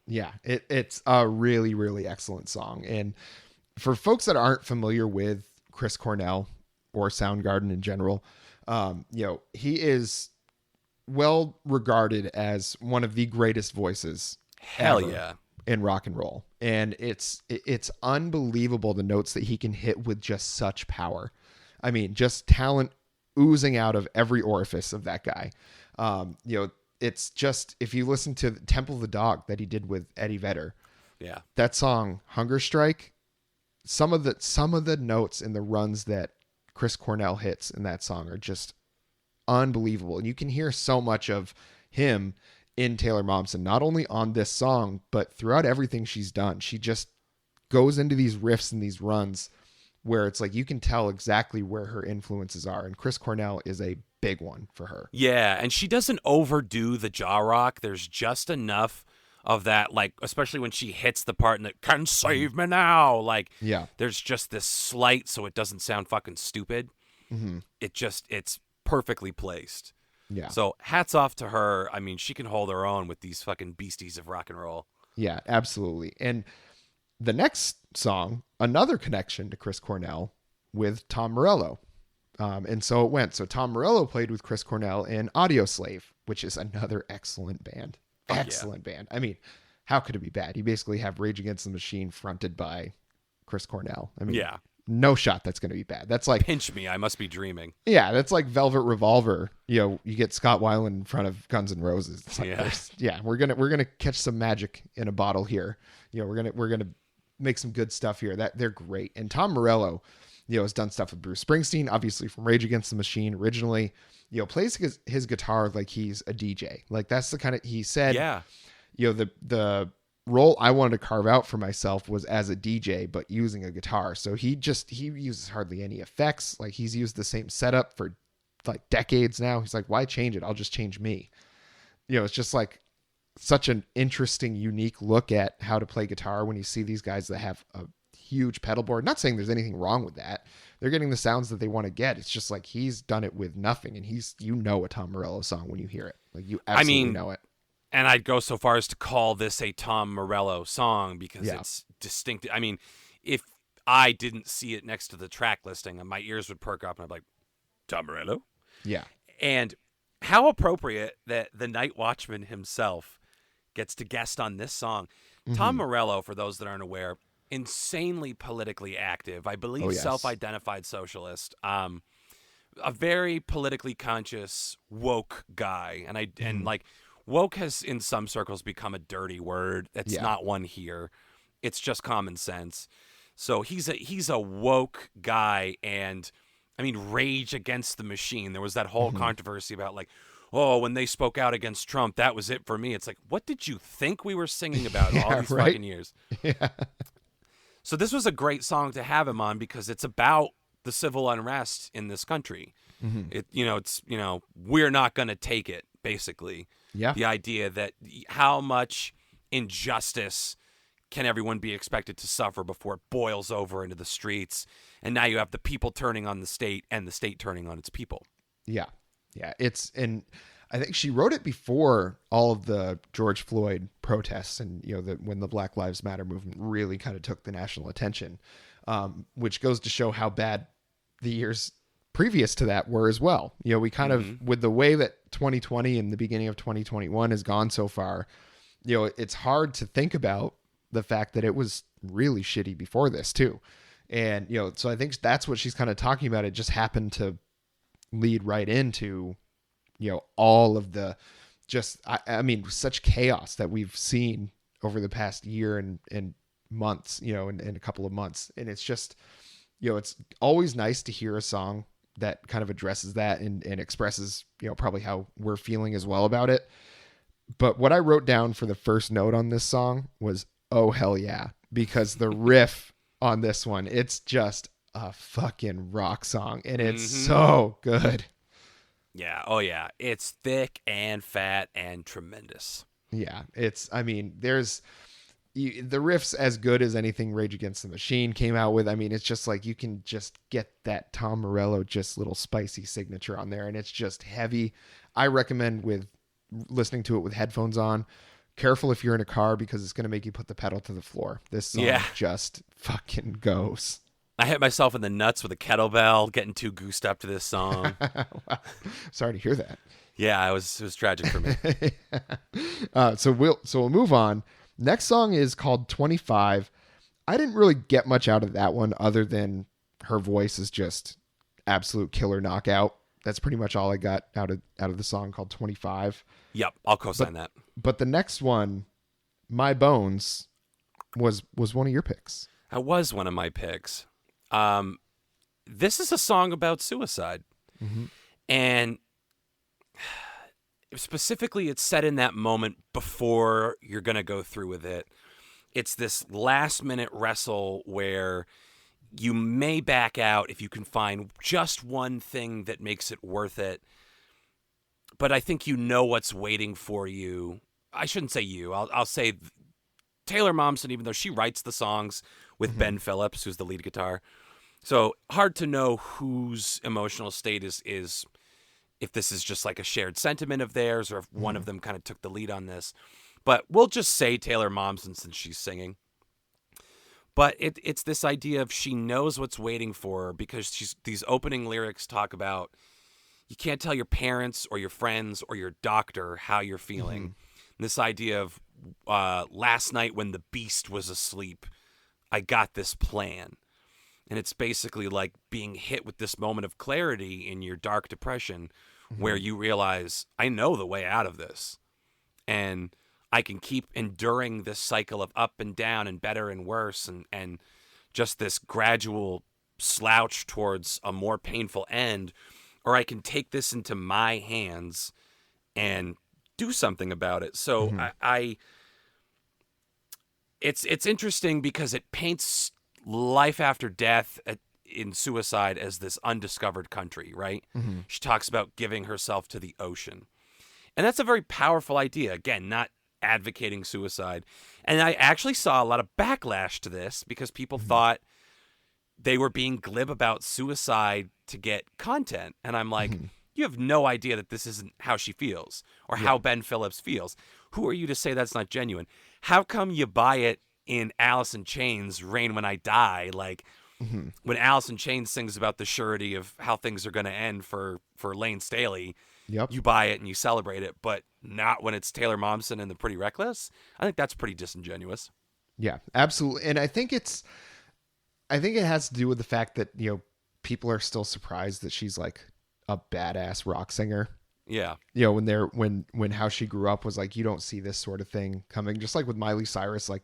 Yeah, it's a really, really excellent song. And for folks that aren't familiar with Chris Cornell or Soundgarden in general, he is well regarded as one of the greatest voices ever in rock and roll. And it's unbelievable the notes that he can hit with just such power. I mean, just talent oozing out of every orifice of that guy. It's just, if you listen to Temple of the Dog that he did with Eddie Vedder, that song Hunger Strike, some of the notes and the runs that Chris Cornell hits in that song are just unbelievable. And you can hear so much of him in Taylor Momsen, not only on this song, but throughout everything she's done. She just goes into these riffs and these runs where it's like you can tell exactly where her influences are. And Chris Cornell is a big one for her. Yeah, and she doesn't overdo the jaw rock. There's just enough of that, like, especially when she hits the part and it can save me now. Like, there's just this slight so it doesn't sound fucking stupid. It's perfectly placed. Yeah. So hats off to her. I mean, she can hold her own with these fucking beasties of rock and roll. Yeah, absolutely. And the next song, another connection to Chris Cornell with Tom Morello. And so it went. So Tom Morello played with Chris Cornell in Audio Slave, which is another excellent band. Excellent band. I mean, how could it be bad? You basically have Rage Against the Machine fronted by Chris Cornell. I mean, no shot that's going to be bad. That's like Pinch Me, I Must Be Dreaming. Yeah, that's like Velvet Revolver. You get Scott Weiland in front of Guns N' Roses. It's like we're gonna catch some magic in a bottle here. We're gonna make some good stuff here. That they're great. And Tom Morello, Has done stuff with Bruce Springsteen, obviously from Rage Against the Machine originally. Plays his guitar like he's a DJ. Like that's the kind of, he said, Yeah. The role I wanted to carve out for myself was as a DJ, but using a guitar. So he uses hardly any effects. Like he's used the same setup for like decades now. He's like, why change it? I'll just change me. It's just like such an interesting, unique look at how to play guitar when you see these guys that have a huge pedal board. Not saying there's anything wrong with that. They're getting the sounds that they want to get. It's just like he's done it with nothing, and a Tom Morello song when you hear it. Like you absolutely know it. And I'd go so far as to call this a Tom Morello song because it's distinct. I mean, if I didn't see it next to the track listing, my ears would perk up and I'd be like, Tom Morello? Yeah. And how appropriate that the Night Watchman himself gets to guest on this song. Mm-hmm. Tom Morello, for those that aren't aware, insanely politically active. I believe self-identified socialist. A very politically conscious, woke guy. And like, woke has in some circles become a dirty word. That's not one here. It's just common sense. So he's a woke guy, and I mean, Rage Against the Machine. There was that whole controversy about like, oh, when they spoke out against Trump, that was it for me. It's like, what did you think we were singing about all these fucking years? Yeah. So this was a great song to have him on because it's about the civil unrest in this country. Mm-hmm. We're not going to take it, basically. Yeah. The idea that how much injustice can everyone be expected to suffer before it boils over into the streets? And now you have the people turning on the state and the state turning on its people. Yeah. Yeah. And I think she wrote it before all of the George Floyd protests and, when the Black Lives Matter movement really kind of took the national attention, which goes to show how bad the years previous to that were as well. We kind of, with the way that 2020 and the beginning of 2021 has gone so far, it's hard to think about the fact that it was really shitty before this too. And, so I think that's what she's kind of talking about. It just happened to lead right into, all of the such chaos that we've seen over the past year and months, in a couple of months. And it's just, it's always nice to hear a song that kind of addresses that and expresses, probably how we're feeling as well about it. But what I wrote down for the first note on this song was, oh, hell yeah. Because the riff on this one, it's just a fucking rock song. And it's so good. Yeah. Oh, yeah. It's thick and fat and tremendous. Yeah. There's... the riff's as good as anything Rage Against the Machine came out with. It's just like you can just get that Tom Morello just little spicy signature on there, and it's just heavy. I recommend with listening to it with headphones on. Careful if you're in a car because it's going to make you put the pedal to the floor. This song just fucking goes. I hit myself in the nuts with a kettlebell, getting too goosed up to this song. Wow. Sorry to hear that. Yeah, it was tragic for me. So we'll move on. Next song is called 25. I didn't really get much out of that one other than her voice is just absolute killer knockout. That's pretty much all I got out of the song called 25. Yep, I'll co-sign that. But the next one, My Bones, was one of your picks. That was one of my picks. This is a song about suicide. Mm-hmm. And specifically, it's set in that moment before you're going to go through with it. It's this last-minute wrestle where you may back out if you can find just one thing that makes it worth it. But I think you know what's waiting for you. I shouldn't say you. I'll say Taylor Momsen, even though she writes the songs with Ben Phillips, who's the lead guitar. So hard to know whose emotional state is if this is just like a shared sentiment of theirs or if one of them kind of took the lead on this. But we'll just say Taylor Momsen since she's singing. But it's this idea of she knows what's waiting for her because these opening lyrics talk about you can't tell your parents or your friends or your doctor how you're feeling. And this idea of last night when the beast was asleep, I got this plan. And it's basically like being hit with this moment of clarity in your dark depression where you realize, I know the way out of this. And I can keep enduring this cycle of up and down and better and worse and just this gradual slouch towards a more painful end, or I can take this into my hands and do something about it. So Mm-hmm. it's interesting because it paints life after death in suicide as this undiscovered country, right? Mm-hmm. She talks about giving herself to the ocean. And that's a very powerful idea. Again, not advocating suicide. And I actually saw a lot of backlash to this because people Mm-hmm. thought they were being glib about suicide to get content. And I'm like, Mm-hmm. you have no idea that this isn't how she feels or Yeah. how Ben Phillips feels. Who are you to say that's not genuine? How come you buy it in Alice in Chains' Rain When I Die? Like, Mm-hmm. when Alice in Chains sings about the surety of how things are going to end for Lane Staley, Yep. you buy it and you celebrate it, but not when it's Taylor Momsen and the Pretty Reckless. I think that's pretty disingenuous. Yeah, absolutely. And I think it has to do with the fact that, people are still surprised that she's like a badass rock singer. Yeah. When how she grew up was like, you don't see this sort of thing coming. Just like with Miley Cyrus, like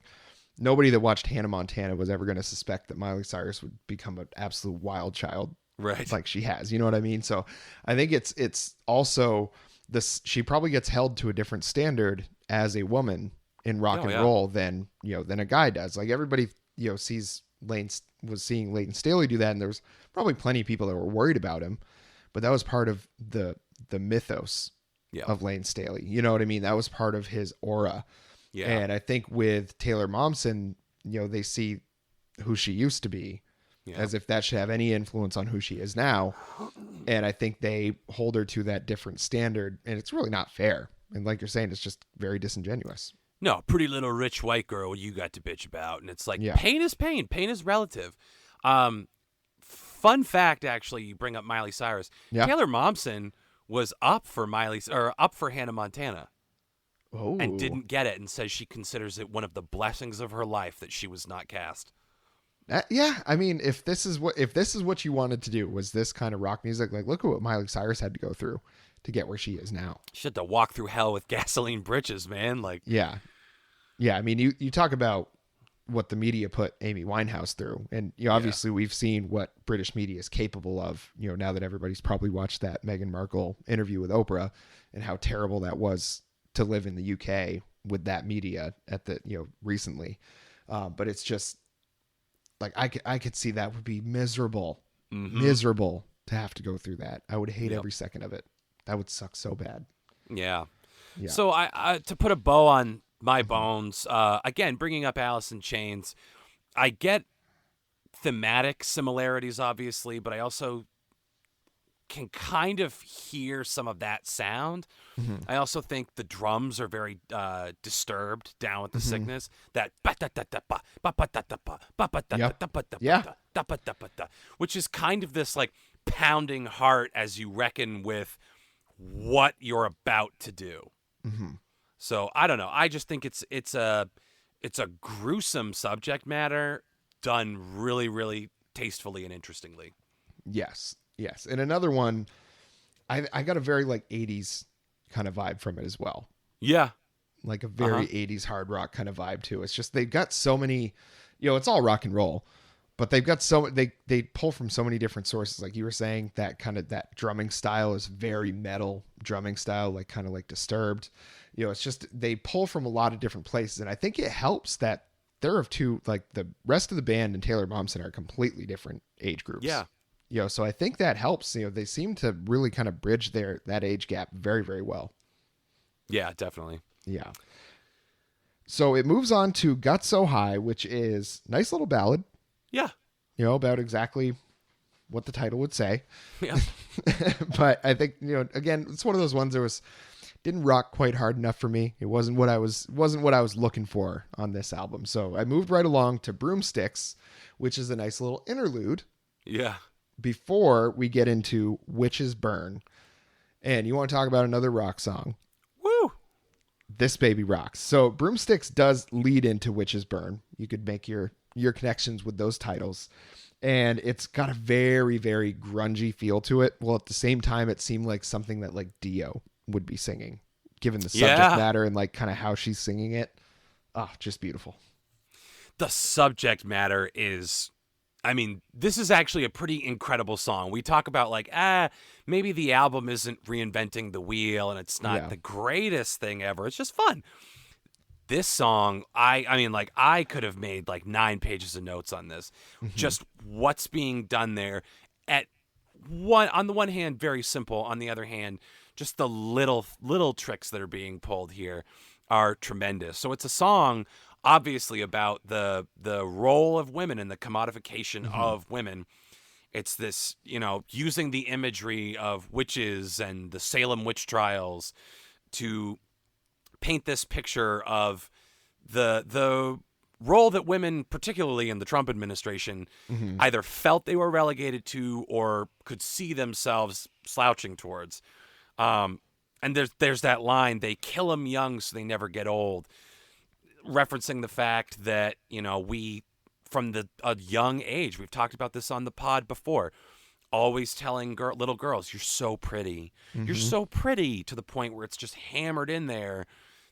nobody that watched Hannah Montana was ever going to suspect that Miley Cyrus would become an absolute wild child Right. like she has. You know what I mean? So I think it's also this. She probably gets held to a different standard as a woman in rock Oh, and yeah. roll than than a guy does. Like everybody sees was seeing Leighton Staley do that, and there was probably plenty of people that were worried about him, but that was part of the mythos Yeah. of Lane Staley. You know what I mean? That was part of his aura. Yeah. And I think with Taylor Momsen, they see who she used to be Yeah. as if that should have any influence on who she is now. And I think they hold her to that different standard, and it's really not fair. And like you're saying, it's just very disingenuous. No, pretty little rich white girl you got to bitch about. And it's like, Yeah. pain is pain. Pain is relative. Fun fact, actually, you bring up Miley Cyrus. Yeah. Taylor Momsen was up for Hannah Montana Oh. and didn't get it, and says she considers it one of the blessings of her life that she was not cast. Yeah, I mean, if this is what you wanted to do, was this kind of rock music, like look at what Miley Cyrus had to go through to get where she is now. She had to walk through hell with gasoline britches, man. Like, Yeah. Yeah, I mean, you talk about what the media put Amy Winehouse through, and obviously we've seen what British media is capable of, now that everybody's probably watched that Meghan Markle interview with Oprah and how terrible that was to live in the UK with that media at the recently. But it's just like I could see that would be miserable to have to go through that. I would hate every second of it. That would suck so bad. Yeah. Yeah. So I to put a bow on my bones, again, bringing up Alice in Chains, I get thematic similarities, obviously, but I also can kind of hear some of that sound. I also think the drums are very disturbed down with the sickness. That which is kind of this like pounding heart as you reckon with what you're about to do. So I don't know. I just think it's a gruesome subject matter done really, really tastefully and interestingly. Yes. And another one, I got a very like 80s kind of vibe from it as well. Yeah. Like a very 80s hard rock kind of vibe too. It's just they've got so many, it's all rock and roll, but they've got they pull from so many different sources. Like you were saying, that kind of that drumming style is very metal drumming style, like kind of like Disturbed. It's just they pull from a lot of different places, and I think it helps that they're of two, like the rest of the band and Taylor Momsen are completely different age groups. Yeah. So I think that helps. They seem to really kind of bridge that age gap very, very well. Yeah, definitely. Yeah. So it moves on to Got So High, which is a nice little ballad, Yeah. about exactly what the title would say. Yeah. But I think, again, it's one of those ones that didn't rock quite hard enough for me. It wasn't what I was looking for on this album. So I moved right along to Broomsticks, which is a nice little interlude Yeah. before we get into Witches Burn. And you want to talk about another rock song? Woo. This baby rocks. So Broomsticks does lead into Witches Burn. You could make your connections with those titles. And it's got a very, very grungy feel to it. Well, at the same time, it seemed like something that like Dio would be singing, given the subject matter and like kind of how she's singing it. Oh, just beautiful. The subject matter is I mean, this is actually a pretty incredible song. We talk about like, maybe the album isn't reinventing the wheel and it's not Yeah. the greatest thing ever. It's just fun. This song, I mean, like, I could have made like 9 pages of notes on this. Hmm. Just what's being done there. At one, on the one hand, very simple. On the other hand, just the little tricks that are being pulled here are tremendous. So it's a song obviously about the role of women and the commodification Hmm. of women. It's this, using the imagery of witches and the Salem witch trials to paint this picture of the role that women, particularly in the Trump administration, Hmm. either felt they were relegated to or could see themselves slouching towards. And there's that line, they kill them young so they never get old, referencing the fact that, we, from a young age, we've talked about this on the pod before, always telling little girls, you're so pretty. You're Hmm. so pretty, to the point where it's just hammered in there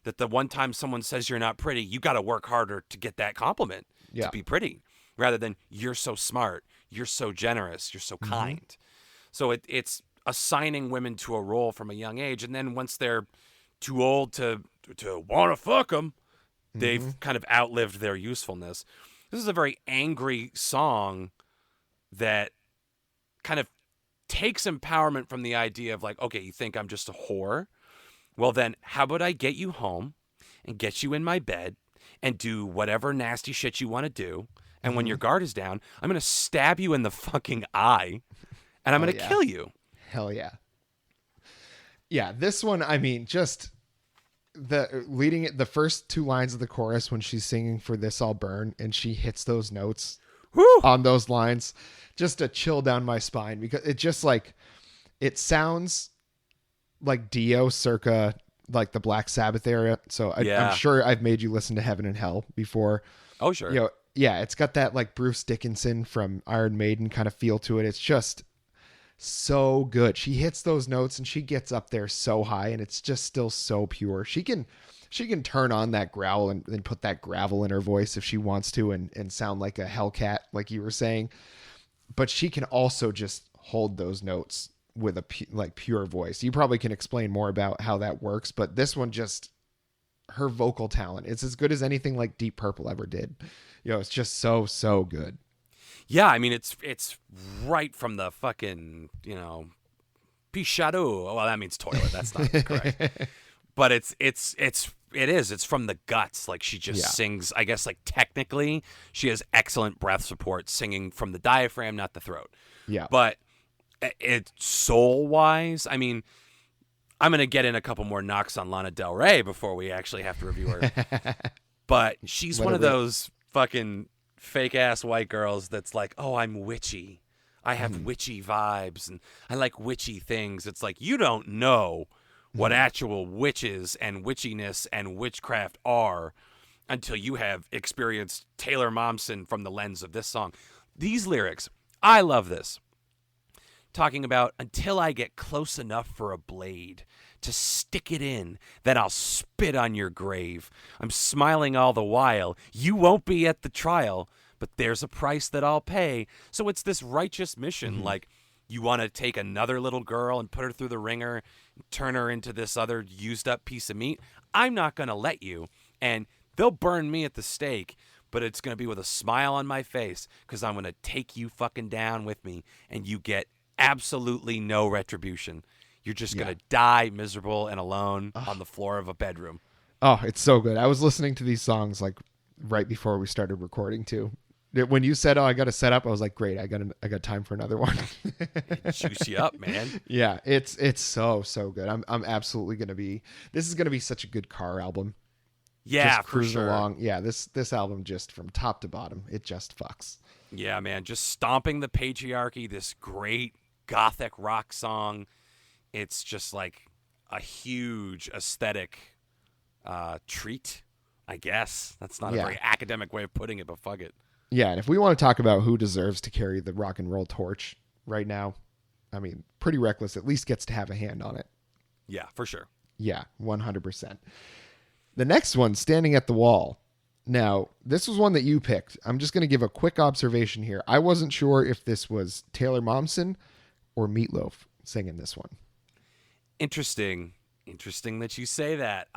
that the one time someone says you're not pretty, you got to work harder to get that compliment to Yeah. be pretty, rather than you're so smart, you're so generous, you're so Hmm. kind. So it's assigning women to a role from a young age, and then once they're too old to want to fuck them, Hmm. they've kind of outlived their usefulness. This is a very angry song that kind of takes empowerment from the idea of like, okay, you think I'm just a whore? Well, then how about I get you home and get you in my bed and do whatever nasty shit you want to do? And when Hmm. your guard is down, I'm going to stab you in the fucking eye and I'm Oh going to yeah. kill you. Hell yeah. Yeah. This one, I mean, just the first 2 lines of the chorus when she's singing "For This I'll Burn" and she hits those notes Whew. on those lines, just a chill down my spine, because it just like it sounds like Dio circa like the Black Sabbath era. So I'm Yeah. sure I've made you listen to Heaven and Hell before. Oh, sure. Yeah, it's got that like Bruce Dickinson from Iron Maiden kind of feel to it. It's just so good. She hits those notes and she gets up there so high, and it's just still so pure. She can turn on that growl and put that gravel in her voice if she wants to, and sound like a Hellcat, like you were saying. But she can also just hold those notes with a like pure voice. You probably can explain more about how that works, but this one, just her vocal talent, it's as good as anything like Deep Purple ever did. It's just so good. Yeah, I mean it's right from the fucking, Pichadu. Well, that means toilet. That's not correct. But it's from the guts. Like, she just Yeah. sings, I guess, like, technically she has excellent breath support singing from the diaphragm, not the throat. Yeah. But it soul wise, I mean, I'm gonna get in a couple more knocks on Lana Del Rey before we actually have to review her. But she's Let one her of rip. those fucking fake ass white girls that's like, oh, I'm witchy. I have Mhm. witchy vibes and I like witchy things. It's like, you don't know what Mhm. actual witches and witchiness and witchcraft are until you have experienced Taylor Momsen from the lens of this song. These lyrics, I love this. Talking about, until I get close enough for a blade to stick it in, then I'll spit on your grave. I'm smiling all the while. You won't be at the trial, but there's a price that I'll pay. So it's this righteous mission. Mhm. Like, you want to take another little girl and put her through the ringer, turn her into this other used up piece of meat. I'm not going to let you. And they'll burn me at the stake, but it's going to be with a smile on my face, because I'm going to take you fucking down with me, and you get absolutely no retribution. You're just Yeah. going to die miserable and alone Ugh. on the floor of a bedroom. Oh, it's so good. I was listening to these songs like right before we started recording too. When you said, "Oh, I got to set up," I was like, "Great, I got time for another one." It juice you up, man. Yeah, it's so good. I'm absolutely gonna be. This is gonna be such a good car album. Yeah, Just for cruising sure. along. Yeah, this album, just from top to bottom, it just fucks. Yeah, man. Just stomping the patriarchy, this great gothic rock song. It's just like a huge aesthetic treat, I guess. That's not a Yeah. very academic way of putting it, but fuck it. Yeah, and if we want to talk about who deserves to carry the rock and roll torch right now, I mean, Pretty Reckless at least gets to have a hand on it. Yeah, for sure. Yeah, 100%. The next one, Standing at the Wall. Now, this was one that you picked. I'm just going to give a quick observation here. I wasn't sure if this was Taylor Momsen or Meatloaf singing this one. Interesting that you say that.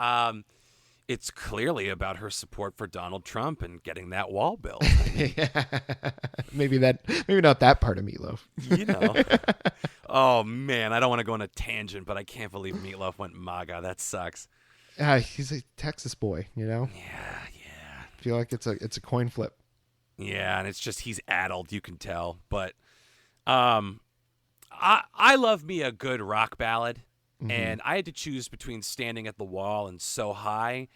It's clearly about her support for Donald Trump and getting that wall built. I mean, Yeah. maybe not that part of Meatloaf. you know. Oh man, I don't want to go on a tangent, but I can't believe Meatloaf went MAGA. That sucks. He's a Texas boy, you know. Yeah. I feel like it's a coin flip. Yeah, and it's just he's addled, you can tell. But I love me a good rock ballad, and I had to choose between Standing at the Wall and So High,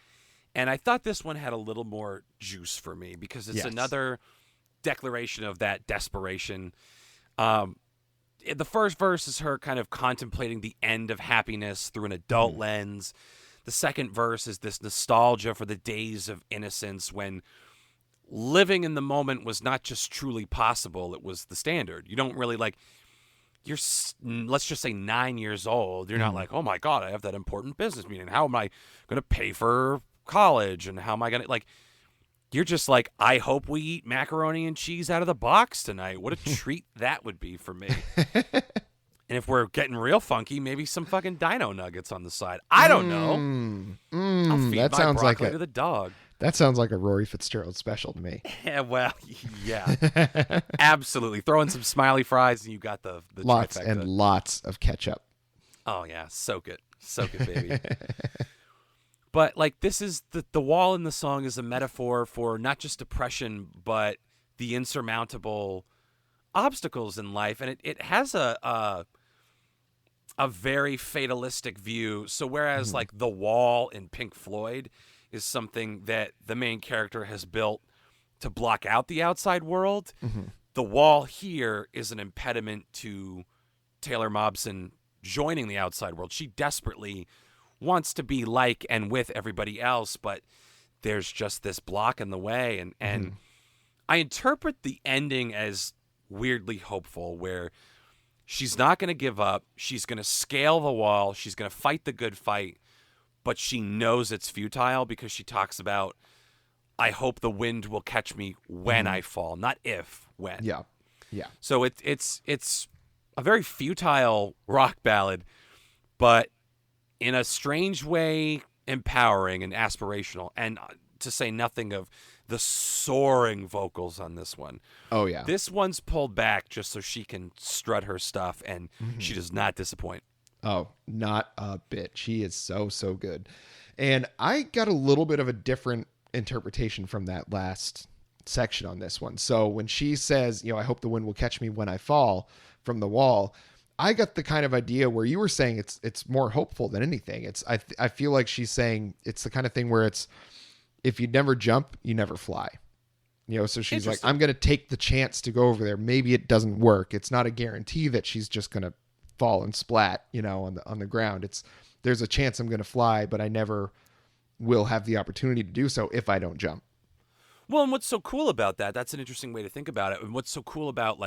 and I thought this one had a little more juice for me because it's another declaration of that desperation. The first verse is her kind of contemplating the end of happiness through an adult lens. The second verse is this nostalgia for the days of innocence when living in the moment was not just truly possible, it was the standard. You don't really let's just say 9 years old. You're not like, oh my God, I have that important business meeting. How am I going to pay for college? And how am I going to, you're just like, I hope we eat macaroni and cheese out of the box tonight. What a treat that would be for me. And if we're getting real funky, maybe some fucking dino nuggets on the side. I don't know. I'll feed that my sounds like broccoli to the dog. That sounds like a Rory Fitzgerald special to me. Yeah, well, yeah, absolutely. Throw in some smiley fries, and you got the Lots trifecta. and lots of ketchup. Oh yeah, soak it, baby. But this is the wall in the song is a metaphor for not just depression, but the insurmountable obstacles in life, and it has a very fatalistic view. So whereas the wall in Pink Floyd is something that the main character has built to block out the outside world, the wall here is an impediment to Taylor Momsen joining the outside world. She desperately wants to be like and with everybody else, but there's just this block in the way. And I interpret the ending as weirdly hopeful, where she's not going to give up. She's going to scale the wall. She's going to fight the good fight, but she knows it's futile because she talks about, I hope the wind will catch me when I fall, not if, when. Yeah. So it's a very futile rock ballad, but in a strange way empowering and aspirational, and to say nothing of the soaring vocals on this one. Oh yeah. This one's pulled back just so she can strut her stuff, and she does not disappoint. Oh, not a bit. She is so good. And I got a little bit of a different interpretation from that last section on this one. So when she says, I hope the wind will catch me when I fall from the wall, I got the kind of idea where you were saying it's more hopeful than anything. I feel like she's saying it's the kind of thing where it's, if you never jump, you never fly. So she's like, I'm going to take the chance to go over there. Maybe it doesn't work. It's not a guarantee that she's just going to fall and splat, on the ground. There's a chance I'm going to fly, but I never will have the opportunity to do so if I don't jump. Well, and what's so cool about that, that's an interesting way to think about it. And what's so cool about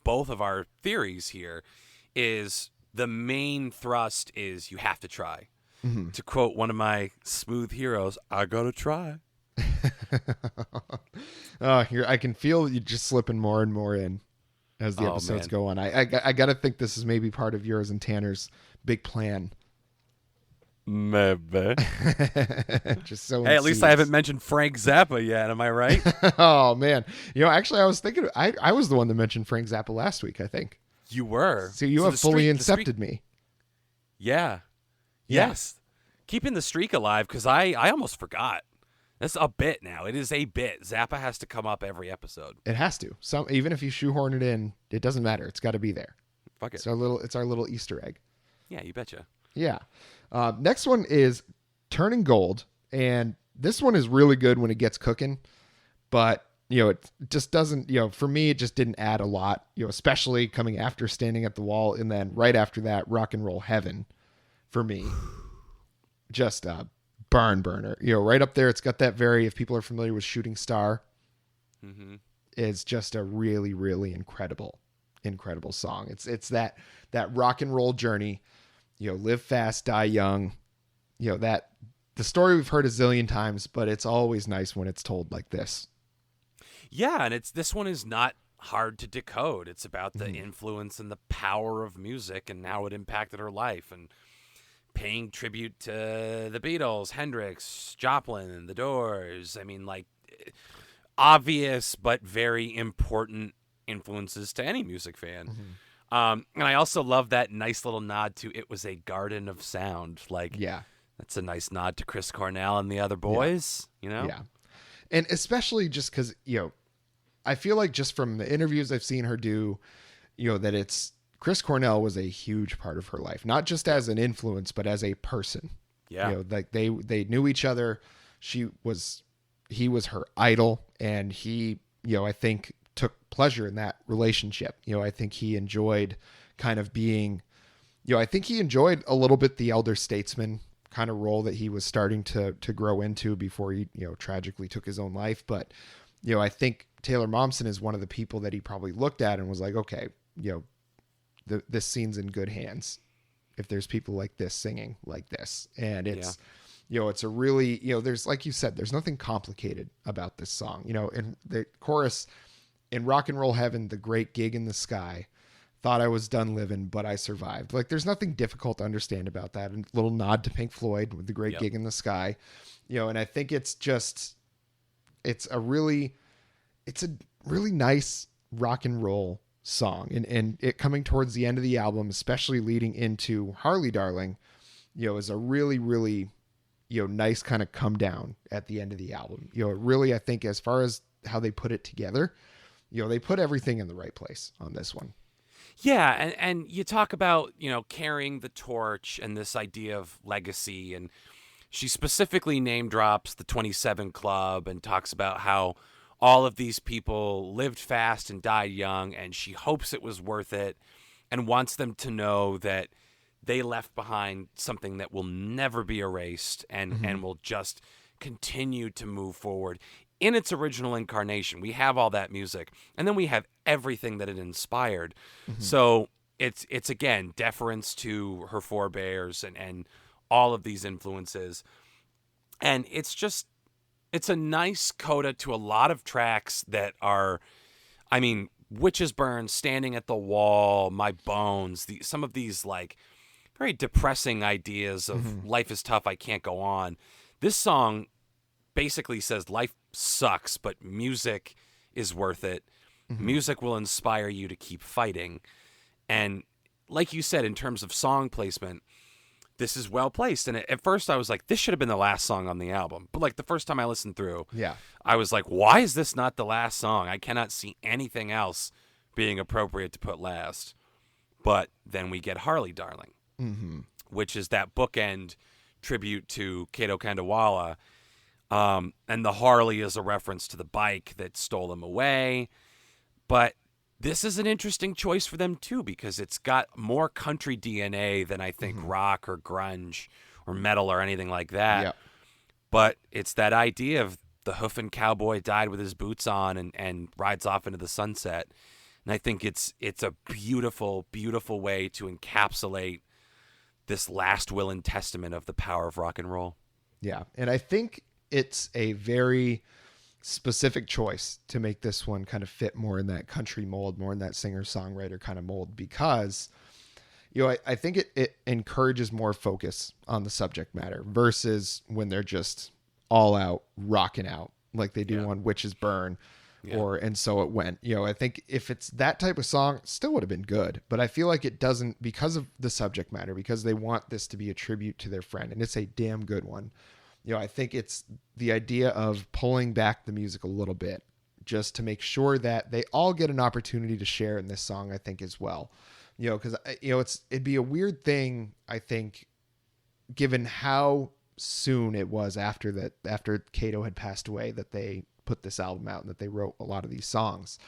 both of our theories here is the main thrust is you have to try. To quote one of my smooth heroes, I gotta try. I can feel you just slipping more and more in as the episodes go on. I got to think this is maybe part of yours and Tanner's big plan. Maybe. Just so. Hey, at least I haven't mentioned Frank Zappa yet. Am I right? Oh man, actually, I was thinking I was the one that mentioned Frank Zappa last week. I think you were. So you have fully incepted me. Yeah. Yes. Keeping the streak alive, because I almost forgot. That's a bit now. It is a bit. Zappa has to come up every episode. It has to. Even if you shoehorn it in, it doesn't matter. It's got to be there. Fuck it. It's our little Easter egg. Yeah, you betcha. Yeah. Next one is Turning Gold, and this one is really good when it gets cooking, but it just doesn't. For me, it just didn't add a lot. Especially coming after Standing at the Wall, and then right after that, Rock and Roll Heaven. For me, just a barn burner. Right up there. It's got that if people are familiar with Shooting Star, is just a really, really incredible song. It's that rock and roll journey. Live fast, die young. That the story we've heard a zillion times, but it's always nice when it's told like this. Yeah, and this one is not hard to decode. It's about the Mm-hmm. influence and the power of music and how it impacted her life, and paying tribute to the Beatles, Hendrix, Joplin, The Doors. I mean, like, obvious but very important influences to any music fan. And I also love that nice little nod to "It was a garden of sound." Like, Yeah. that's a nice nod to Chris Cornell and the other boys, you know? Yeah. And especially just because, I feel like just from the interviews I've seen her do, that it's Chris Cornell was a huge part of her life, not just as an influence, but as a person. Yeah. Like they knew each other. He was her idol, and he, I think took pleasure in that relationship. I think he enjoyed kind of being, I think he enjoyed a little bit the elder statesman kind of role that he was starting to grow into before he, tragically took his own life. But, I think Taylor Momsen is one of the people that he probably looked at and was like, okay, this scene's in good hands if there's people like this singing like this. And it's, it's a really, there's, like you said, there's nothing complicated about this song, and the chorus in Rock and Roll Heaven, the great gig in the sky, thought I was done living, but I survived. Like, there's nothing difficult to understand about that. And a little nod to Pink Floyd with the great gig in the sky, and I think it's just, it's a really nice rock and roll song, and it coming towards the end of the album, especially leading into Harley Darling, is a really, really, nice kind of come down at the end of the album. It really, I think, as far as how they put it together, they put everything in the right place on this one. Yeah, and you talk about, carrying the torch and this idea of legacy, and she specifically name drops the 27 Club and talks about how all of these people lived fast and died young, and she hopes it was worth it and wants them to know that they left behind something that will never be erased and will just continue to move forward in its original incarnation. We have all that music, and then we have everything that it inspired. So it's again, deference to her forebears and all of these influences. And it's a nice coda to a lot of tracks that are, I mean, Witches Burn, Standing at the Wall, My Bones, some of these like very depressing ideas of life is tough, I can't go on. This song basically says life sucks, but music is worth it. Music will inspire you to keep fighting. And like you said, in terms of song placement, this is well placed. And at first I was like, this should have been the last song on the album. But like the first time I listened through, I was like, why is this not the last song? I cannot see anything else being appropriate to put last. But then we get Harley Darling, which is that bookend tribute to Kato Kandawala. And the Harley is a reference to the bike that stole him away. But this is an interesting choice for them too, because it's got more country DNA than I think rock or grunge or metal or anything like that. Yep. But it's that idea of the hoofing cowboy died with his boots on and rides off into the sunset. And I think it's a beautiful, beautiful way to encapsulate this last will and testament of the power of rock and roll. Yeah. And I think it's a very specific choice to make this one kind of fit more in that country mold, more in that singer-songwriter kind of mold, because, I think it encourages more focus on the subject matter versus when they're just all out rocking out like they do on Witches Burn or And So It Went. I think if it's that type of song, it still would have been good, but I feel like it doesn't, because of the subject matter, because they want this to be a tribute to their friend, and it's a damn good one. I think it's the idea of pulling back the music a little bit just to make sure that they all get an opportunity to share in this song, I think, as well. Because, it'd be a weird thing, I think, given how soon it was after Kato had passed away, that they put this album out and that they wrote a lot of these songs.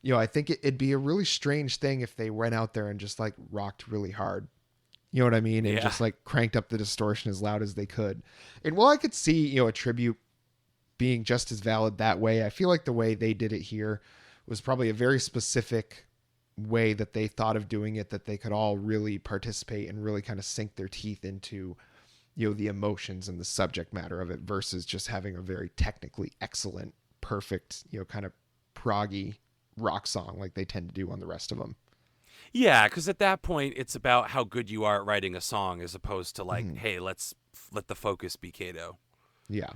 I think it'd be a really strange thing if they went out there and just like rocked really hard. You know what I mean? And just like cranked up the distortion as loud as they could. And while I could see, a tribute being just as valid that way, I feel like the way they did it here was probably a very specific way that they thought of doing it, that they could all really participate and really kind of sink their teeth into, the emotions and the subject matter of it versus just having a very technically excellent, perfect, kind of proggy rock song like they tend to do on the rest of them. Yeah, because at that point, it's about how good you are at writing a song as opposed to like, Mhm. hey, let's let the focus be Kato. Yeah.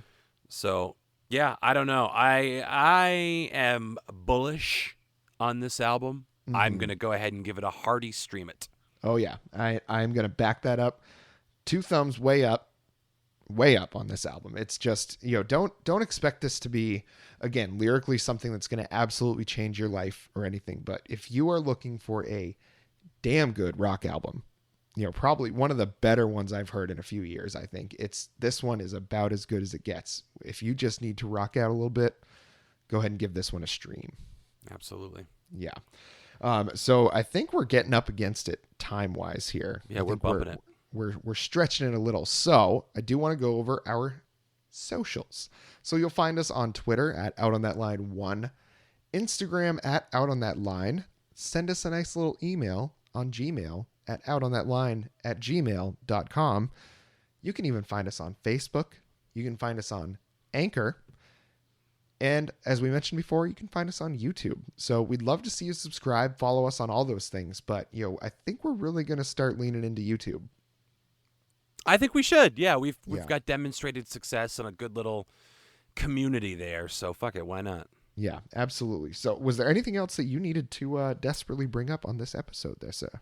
So, yeah, I don't know. I am bullish on this album. I'm Hmm. going to go ahead and give it a hearty stream it. Oh yeah. I'm going to back that up. 2 thumbs way up on this album. It's just, don't expect this to be, again, lyrically something that's going to absolutely change your life or anything. But if you are looking for a damn good rock album, probably one of the better ones I've heard in a few years, I think this one is about as good as it gets. If you just need to rock out a little bit, go ahead and give this one a stream. Absolutely. Yeah. So I think we're getting up against it time wise here. Yeah, I we're think bumping it. We're stretching it a little. So I do want to go over our socials. So you'll find us on Twitter at Out on That Line 1, Instagram at Out on That Line. Send us a nice little email on Gmail at outonthatline@gmail.com. You can even find us on Facebook. You can find us on Anchor. And as we mentioned before, you can find us on YouTube. So we'd love to see you subscribe, follow us on all those things. But, I think we're really going to start leaning into YouTube. I think we should. Yeah, we've Yeah. got demonstrated success and a good little community there. So fuck it, why not? Yeah, absolutely. So was there anything else that you needed to desperately bring up on this episode there, sir?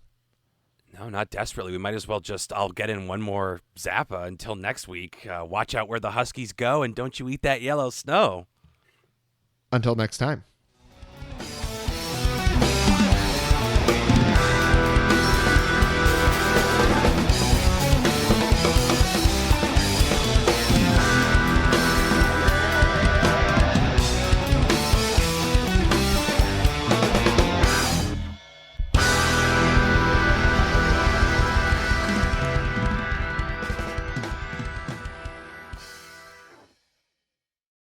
No, not desperately. We might as well I'll get in one more Zappa until next week. Watch out where the Huskies go and don't you eat that yellow snow. Until next time.